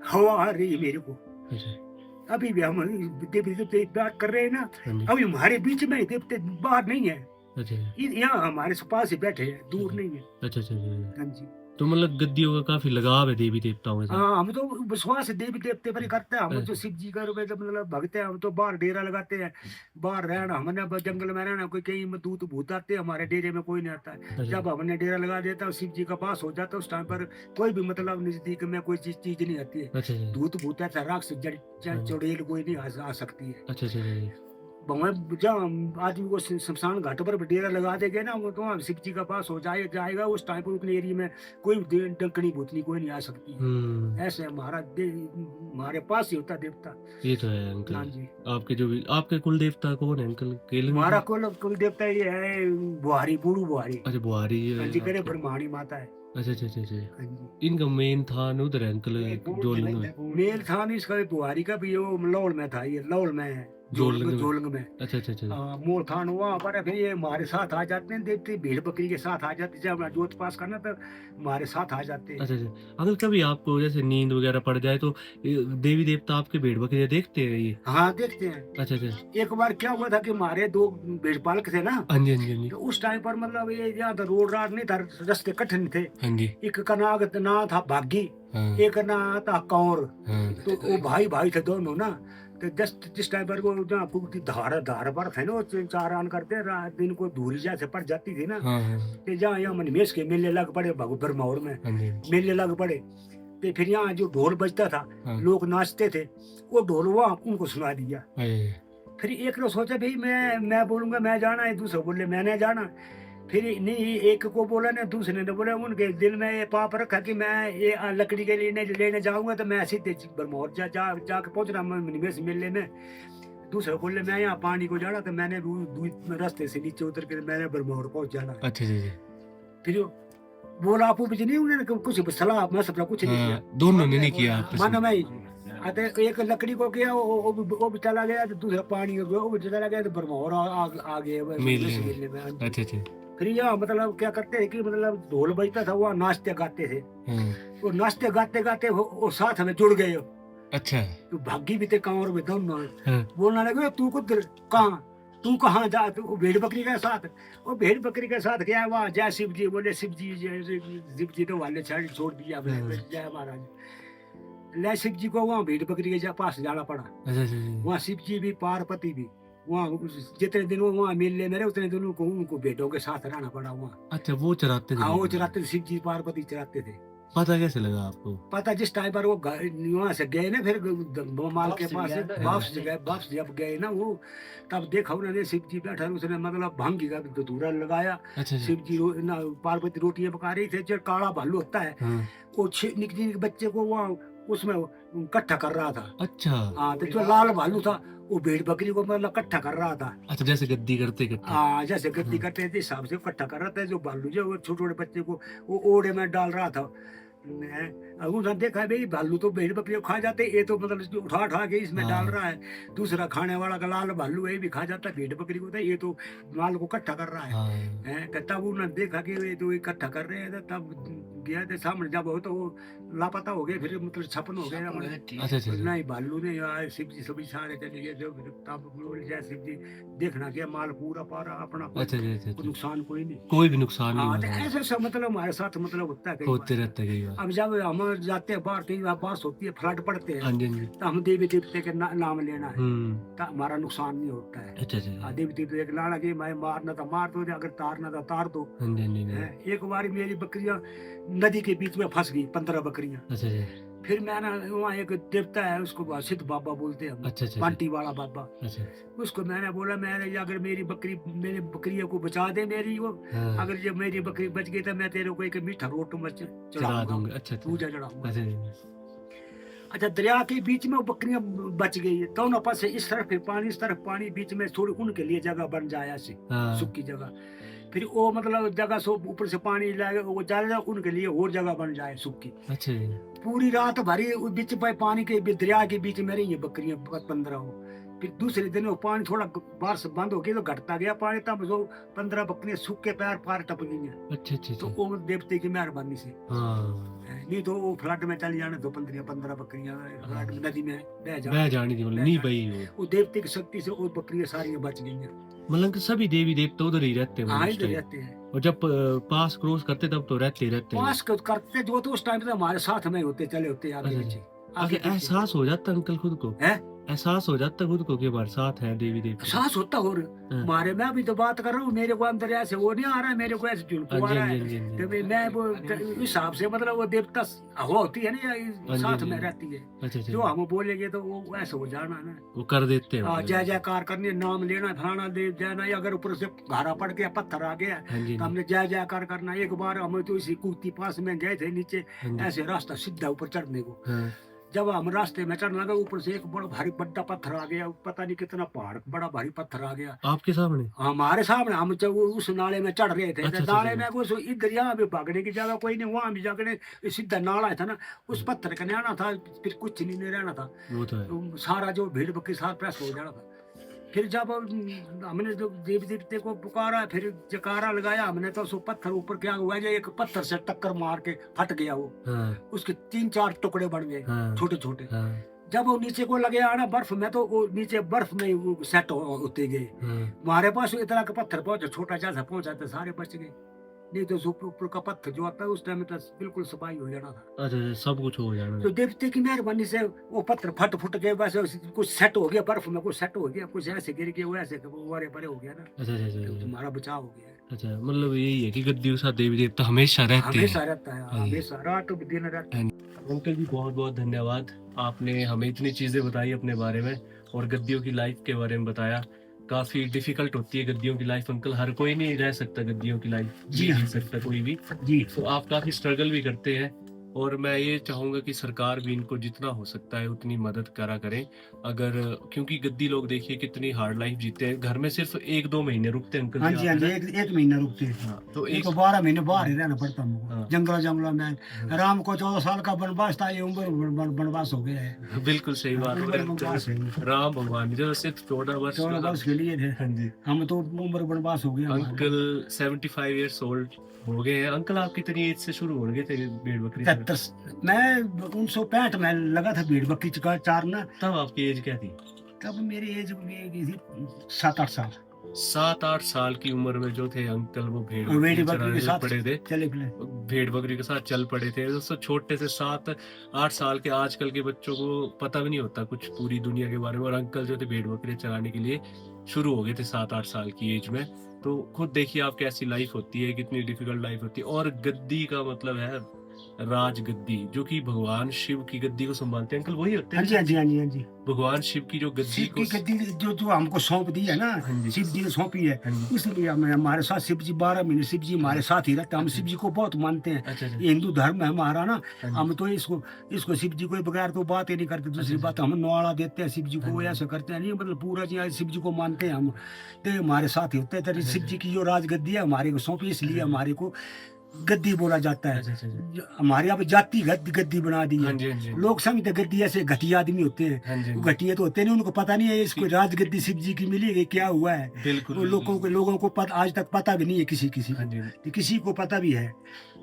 हवा आ रही है मेरे को। अच्छा, अभी भी हम देवी देवते बात कर रहे हैं ना, हाँ जी, अभी हमारे बीच में ही देवते बाहर नहीं है, अच्छा, यहाँ हमारे पास ही बैठे हैं, दूर नहीं है। अच्छा, अच्छा, अच्छा। हाँ जी। तो मतलब गद्दियों का काफी लगाव है देवी देवताओं के साथ। हाँ, हम तो विश्वास देवी देवते पर ही करते हैं। हम अच्छा। जो शिव जी का रूप जब मतलब भगते हैं, हम तो बाहर डेरा लगाते हैं, बाहर रहना, हमने जंगल में रहना, कोई कहीं में दूत भूत आते हैं, हमारे डेरे में कोई नहीं आता है। अच्छा, जब हमने डेरा लगा देता है, शिव जी का पास हो जाता है, उस टाइम पर कोई भी मतलब नजदीक में कोई चीज नहीं आती है। अच्छा, अच्छा, दूत भूत ऐसा राक्षस चुड़ैल कोई नहीं आ सकती है। अच्छा, अच्छा, अच्छा, भगवान जहाँ आदमी को शमशान घाट पर डेरा लगा देंगे ना, वो तो शिव जी का पास हो जाएगा, उस टाइम पर उतने एरिया में कोई डंकनी भूतनी कोई नहीं आ सकती है। ऐसे हमारे पास ही होता है देवता। ये तो है हाँ अंकल। जी। आपके जो भी आपके कुल देवता कौन है अंकल? केलंग हमारा के? कुल देवता ये है बुहारी, बूढ़ू बुहारी। अच्छा, बुहारी हाँ जी, करे आपके। ब्रह्माणी माता है। अच्छा, अच्छा, अच्छा, अच्छा। हाँ जी। इनका मेन थान उधर है अंकल, जोलंग में। मेल था नहीं इसका, बुहारी का भी वो लौड़ में था, ये लौड़ में है, जोलंग में। जोलंग में। अच्छा, अच्छा, अच्छा, मोर थान वहाँ पर है, फिर ये हमारे साथ आ जाते हैं देवते, भेड़ बकरी के साथ आ जाते हैं। जब हमारा जोत पास करना तो हमारे साथ आ जाते हैं। अच्छा, अच्छा। अगर कभी आपको जैसे नींद वगैरह पड़ जाए तो देवी देवता आपके भेड़ बकरियां देखते हैं ये? हाँ, देखते हैं। अच्छा, अच्छा। एक बार क्या हुआ था कि हमारे दो भेड़ पालक थे ना, हाँ जी, हाँ जी, हाँ जी, तो उस टाइम पर मतलब ये यहाँ रोड राड नहीं था, रास्ते कठिन थे। हाँ जी, एक का नाम था भागी, हाँ, एक नाम था कौर। हाँ, तो वो भाई भाई थे दोनों ना। तो जिस टाइम पर वो जहाँ पुगती धार धार पर थे ना, वो चारान करते दिन को धूरी जैसे पड़ जाती थी ना, हाँ, हाँ, तो जहाँ यहाँ मनमेश के मेले लग पड़े, भरमौर में हाँ जी, मेले लग पड़े। तो फिर यहाँ जो ढोल बजता था, हाँ, लोग नाचते थे, वो ढोल वहाँ उनको सुना दिया। अच्छा, फिर एक ने सोचा भाई मैं बोलूंगा मैं जाना है, दूसरा बोले मैंने जाना। फिर नहीं, एक को बोला ना, दूसरे ने बोला, उनके दिल में ये पाप रखा कि मैं ये लकड़ी के लिए लेने जाऊंगा तो मैं सीधे बरमौर जाके पहुंच रहा निवेश मेले में। दूसरा बोले मैं यहाँ पानी को जाना, तो मैंने रास्ते से नीचे उतर के मैंने बरमौर पहुंच जाना है। अच्छा, अच्छा, फिर बोला आपू भी नहीं, उन्होंने कुछ सलाह मशवरा कुछ नहीं किया, हाँ, दोनों ने नहीं किया आपस माना में। मैं अतः एक लकड़ी को किया, वो भी चला गया, तो दूसरा पानी को गया, वो भी चला गया, तो बरमौर आ गए मेले में। मेले में। हाँ जी। अच्छा, अच्छा, फिर यहाँ मतलब क्या करते हैं कि मतलब ढोल बजता था, वहाँ नाचते गाते थे, हाँ, वो नाचते गाते गाते वो साथ में जुड़ गए। अच्छा, तो भागी भी थे कांवर में दोनों। हाँ, बोलने लगे तू तू कहाँ जा, तो वो भेड़ बकरी के साथ, वो भेड़ बकरी के साथ गया वहाँ। जय शिव जी, बोले शिव जी तो वाले छोड़ दिया, जय महाराज। ले शिव जी को वहाँ भेड़ बकरी के पास जाना पड़ा। अच्छा, अच्छा, अच्छा, वहाँ शिव जी भी पार्वती भी, वहाँ जितने दिन वो वहाँ मेले में रहे, उतने दिन उनको बेटों के साथ रहना पड़ा वहाँ। अच्छा, वो चराते थे हाँ, वो भेड़? चराते थे, शिव जी पार्वती चराते थे। पता कैसे लगा आपको? पता जिस टाइम पर वो वहाँ से गए ना, फिर माल के पास वापस जब गए ना, वो तब देखा उन्होंने शिव जी बैठा, उसने मतलब भांगी का धतूरा लगाया। अच्छा, अच्छा, शिव जी पार्वती रोटियां पका रही थे, जो काला भालू होता है, हाँ, वो निक निक बच्चे को वहाँ उसमें इकट्ठा कर रहा था। अच्छा, हाँ, तो जो लाल भालू था वो भेड़ बकरी को मतलब इकट्ठा कर रहा था। अच्छा, जैसे गद्दी करते इकट्ठा। हाँ, जैसे गद्दी हाँ, करते थे हिसाब से इकट्ठा कर रहा था। जो भालू जो वो छोटे छोटे बच्चे को वो ओड़े में डाल रहा था। उन्होंने देखा भाई भालू तो भेड़ बकरी को खा जाते, ये तो मतलब उठा उठा के इसमें डाल हाँ, रहा है। दूसरा खाने वाला का लाल भालू है, भी खा जाता है भेड़ बकरी को, तो ये तो माल को इकट्ठा कर रहा है। हाँ, तो तब उन्होंने देखा कि ये तो इकट्ठा कर रहे हैं, तो तब गया थे सामने, जब हो तो वो लापता हो गए, फिर मतलब छपन हो गया। अच्छा, अच्छा, नहीं, भालू ने आए, शिव जी सभी सारे चले गए। जो तब बोले जय शिव जी, देखना क्या माल पूरा पारा अपना, अच्छा, अच्छा, अच्छा, कोई नुकसान कोई नहीं। कोई भी नुकसान नहीं हाँ, हुआ तो था? ऐसे सब मतलब हमारे साथ मतलब होता है कई होते बार। रहता है कई बार। अब जब हम जाते हैं बाहर, कई बार बास होती है, फ्लड पड़ते हाँ हैं, जी, हाँ जी, तो हम देवी देवते के नाम लेना है, हम्म, तो हमारा नुकसान नहीं होता है। अच्छा, अच्छा, अच्छा, देवी देवते के लाना कि मैं मारना था मार दो, अगर तारना था तार दो। हाँ जी, हाँ जी, हाँ जी, है, एक बार मेरी बकरियां नदी के बीच में फंस गई, 15 बकरियां। अच्छा, अच्छा, फिर मैंने वहाँ एक देवता है, उसको सिद्ध बाबा बोलते हैं हम, अच्छा, अच्छा, पांटी वाला बाबा। अच्छा, उसको मैंने बोला, मैंने अगर मेरी बकरियों को बचा दे, मेरी वो, हाँ, अगर जब मेरी बकरी बच गई तो मैं तेरे को एक मीठा रोट में चढ़ा चढ़ाऊंगा, दूंगा। अच्छा, अच्छा, पूजा चढ़ाऊंगा। अच्छा, अच्छा, अच्छा, दरिया के बीच में वो बकरियां बच गई है, दोनों पास से इस तरफ पानी, इस तरफ पानी, बीच में थोड़ी उनके लिए जगह बन जाए ऐसे, हाँ, सूखी जगह। फिर वो मतलब जगह सो ऊपर से पानी लाए, वो डाल जाए, उनके लिए और जगह बन जाए सूखी। अच्छा, पूरी रात भरी बीच पे पानी के दरिया के बीच में रही है बकरियां 15 हो। फिर दूसरे दिन वो पानी थोड़ा बारिश बंद हो गई तो घटता गया पानी, तब जो 15 बकरियां सूख के पैर पार टप गई हैं। अच्छा अच्छा तो अच्छा। वो देवते की मेहरबानी से। हाँ नहीं तो वो फ्लड में चली जाने दो 15 बकरियां फ्लड में नदी में बह बह जानी थी, मतलब नहीं भाई वो देवते की शक्ति से वो बकरियां सारी बच गई हैं। मतलब कि सभी देवी देवता उधर ही रहते हैं, हाँ मतलब उस इधर टाइम। रहते हैं। और जब पास क्रॉस करते तब तो रहते ही रहते हैं। पास करते जो तो उस टाइम पे हमारे साथ में होते चले होते आगे अच्छा, पीछे आगे पीछे। एहसास हो जाता अंकल खुद को, है एहसास हो जाता खुद को कि हमारे साथ है देवी देवता। एहसास होता और हाँ। मारे मैं अभी तो बात कर रहा हूँ, मेरे को अंदर ऐसे वो नहीं आ रहा है, मेरे को ऐसे हाँ जुल्फू आ जी, रहा हाँ जी, है। हाँ जी, हाँ जी। तो मैं वो इस हिसाब से मतलब वो देवता हवा होती है ना, हाँ या जी, साथ हाँ में जी। रहती है। अच्छा जो अच्छा, हम बोलेंगे तो वो ऐसे हो जाना ना। वो कर देते हैं हाँ, मतलब। जय जयकार करनी, नाम लेना, फलाना दे जाना, या अगर ऊपर से घारा पड़ गया, पत्थर आ गया हाँ जी तो हाँ जी, हमने जय जयकार करना। एक बार हम तो इसी कुर्ती पास में गए थे नीचे, हाँ जी, ऐसे रास्ता सीधा ऊपर चढ़ने को। हाँ जब हम रास्ते में चढ़ने लगे, ऊपर से एक बड़ा भारी बड़ा पत्थर आ गया, पता नहीं कितना पहाड़ बड़ा भारी पत्थर आ गया आपके सामने। हमारे सामने। हम जब उस नाले में चढ़ रहे थे अच्छा, तो अच्छा, नाले अच्छा। में कुछ इधर यहाँ भी भागने की जगह कोई नहीं, वहां भी जागने सीधा नाला था ना, उस पत्थर का नहीं आना था, फिर कुछ नहीं रहना था। वो तो है। तो सारा जो भीड़ के साथ प्रेस हो जाना था। फिर जब हमने जो देवी देवते को पुकारा, फिर जकारा लगाया हमने, तो सो पत्थर ऊपर क्या हुआ, जो एक पत्थर से टक्कर मार के फट गया वो, हाँ उसके 3-4 टुकड़े बन गए हाँ छोटे छोटे। हाँ जब वो नीचे को लगे आना बर्फ में, तो वो नीचे बर्फ में वो सेट होते गए। हाँ। हमारे पास इतना का पत्थर पहुंचा, छोटा जैसा पहुंचा तो सारे बच गए। नहीं तो जो ऊपर का पत्थर जो आता है उस टाइम में तो बिल्कुल सफाई हो जाना था। अच्छा अच्छा, सब कुछ हो जाना। तो देवते की मेहरबानी से वो पत्थर फट फुट गए, बस कुछ सेट हो गया बर्फ में, कुछ सेट हो गया, कुछ ऐसे गिर गया, वो ऐसे वो वारे परे हो गया ना, अच्छा अच्छा अच्छा तो अच्छा। तुम्हारा बचाव हो गया। अच्छा मतलब यही है कि गद्दियों के साथ देवी देवता हमेशा रहते हमेशा हैं। रहता है, हाँ जी। हमेशा रात दिन रहता है। अंकल जी बहुत बहुत धन्यवाद, आपने हमें इतनी चीज़ें बताई अपने बारे में और गद्दियों की लाइफ के बारे में बताया। काफ़ी डिफिकल्ट होती है गद्दियों की लाइफ अंकल, हर कोई नहीं रह सकता गद्दियों की लाइफ, जी जी हाँ। सकता कोई भी। जी तो आप काफ़ी स्ट्रगल भी करते हैं और मैं ये चाहूँगा कि सरकार भी इनको जितना हो सकता है उतनी मदद करा करें। अगर क्योंकि गद्दी लोग देखिए कितनी हार्ड लाइफ जीते हैं, घर में सिर्फ 1-2 महीने रुकते हैं अंकल हाँ जी जी, आप, हाँ जी, है ना? एक महीना रुकते हैं। हाँ, तो ये एक तो 12 महीने बाहर ही रहना पड़ता हमको, हाँ। जंगलों में। हाँ। राम को 14 साल का वनवास था, ये उम्र वनवास हो गया है। बिल्कुल सही बात उम्र है। वनवास है। राम भगवान जो सिर्फ 14 वर्ष 14 वर्ष के लिए थे, हाँ जी। हम तो उम्र वनवास हो गया हमारा। अंकल 75 इयर्स ओल्ड हो गए हैं। अंकल आप कितनी एज से शुरू हो गए थे भेड़ बकरी से? 73 मैं 1965 में लगा था भेड़ बकरी का चारना। तब आपकी एज क्या थी? तब मेरी एज थी 7-8 साल। 7-8 साल की उम्र में जो थे अंकल वो भेड़ और भेड़ बकरी बकरी के चराने साथ पड़े थे, चले फिरे। भेड़ बकरी के साथ चल पड़े थे। दोस्तों छोटे से 7-8 साल के आजकल के बच्चों को पता भी नहीं होता कुछ पूरी दुनिया के बारे में, और अंकल जो थे भेड़ बकरी चराने के लिए शुरू हो गए थे 7-8 साल की एज में। तो खुद देखिए आप कैसी लाइफ होती है, कितनी डिफिकल्ट लाइफ होती है। और गद्दी का मतलब है राज गद्दी, जो कि भगवान शिव की गद्दी को संभालते हैं। अंकल वही होते हाँ हैं जी, हाँ जी, हाँ जी, हाँ जी। भगवान शिव की जो गद्दी शिव को। की गद्दी जो हमको सौंप दी है ना, हाँ जी। शिव जी ने सौंपी है, हाँ जी। इसलिए हमारे साथ शिव जी 12 महीने शिव जी हमारे साथ ही रहते हैं। हम अच्छा। शिव जी को बहुत मानते हैं। अच्छा अच्छा। ये हिंदू धर्म है हमारा ना, हाँ जी। हम तो इसको शिव जी को बगैर तो बात ही नहीं करते। दूसरी अच्छा, बात हम नवाड़ा देते हैं शिव जी हाँ को, जी। ऐसा करते हैं नहीं, मतलब पूरा जी शिव जी को मानते हैं हम, तो हमारे साथ ही होते हैं। तो अच्छा, शिव जी की जो राजगद्दी है हमारे को सौंपी, इसलिए अच्छा। हमारे को गद्दी बोला जाता है। अच्छा अच्छा अच्छा। हमारे यहाँ पे जाति गद्दी बना दी हाँ है। जी हाँ जी। लोग समझते गद्दी ऐसे घटिया आदमी होते हैं, हाँ जी वो हाँ जी। घटिया तो होते नहीं, उनको पता नहीं है इसको राजगद्दी शिव जी की मिली है, क्या हुआ है। बिल्कुल वो बिल्कुल। लोगों को आज तक पता भी नहीं है, किसी हाँ जी को किसी को पता भी है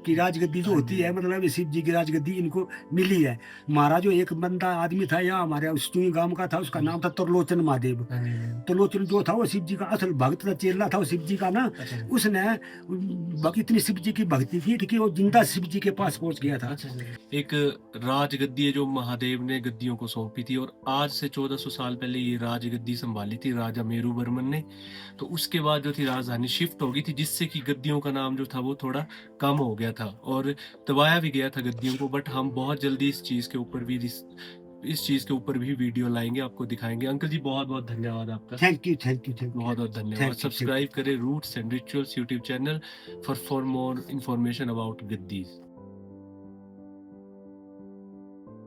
कि राजगद्दी जो हाँ होती जी। है, मतलब ये शिव जी की राजगद्दी इनको मिली है। हमारा जो एक बंदा आदमी था यहाँ हमारे सुई गांव का था, उसका नाम था त्रिलोचन महादेव। हाँ जी हाँ जी। त्रिलोचन जो था वो शिव जी का असल भक्त था, चेला था वो शिव जी का ना। अच्छा अच्छा। उसने इतनी शिव जी की भक्ति की कि वो जिंदा शिव जी के पास पहुंच गया था। अच्छा अच्छा। एक राजगद्दी है जो महादेव ने गद्दियों को सौंपी थी, और आज से 1400 साल पहले ये राजगद्दी संभाली थी राजा मेरू वर्मन ने। तो उसके बाद जो थी राजधानी शिफ्ट हो गई थी, जिससे कि गद्दियों का नाम जो था वो थोड़ा कम हो गया था और दबाया भी गया था गद्दियों को। बट हम बहुत जल्दी इस चीज़ के ऊपर भी वीडियो लाएंगे, आपको दिखाएंगे। अंकल जी बहुत बहुत धन्यवाद आपका, थैंक यू बहुत बहुत धन्यवाद। Thank you. सब्सक्राइब करें Roots and Rituals YouTube channel for more information about गद्दीज।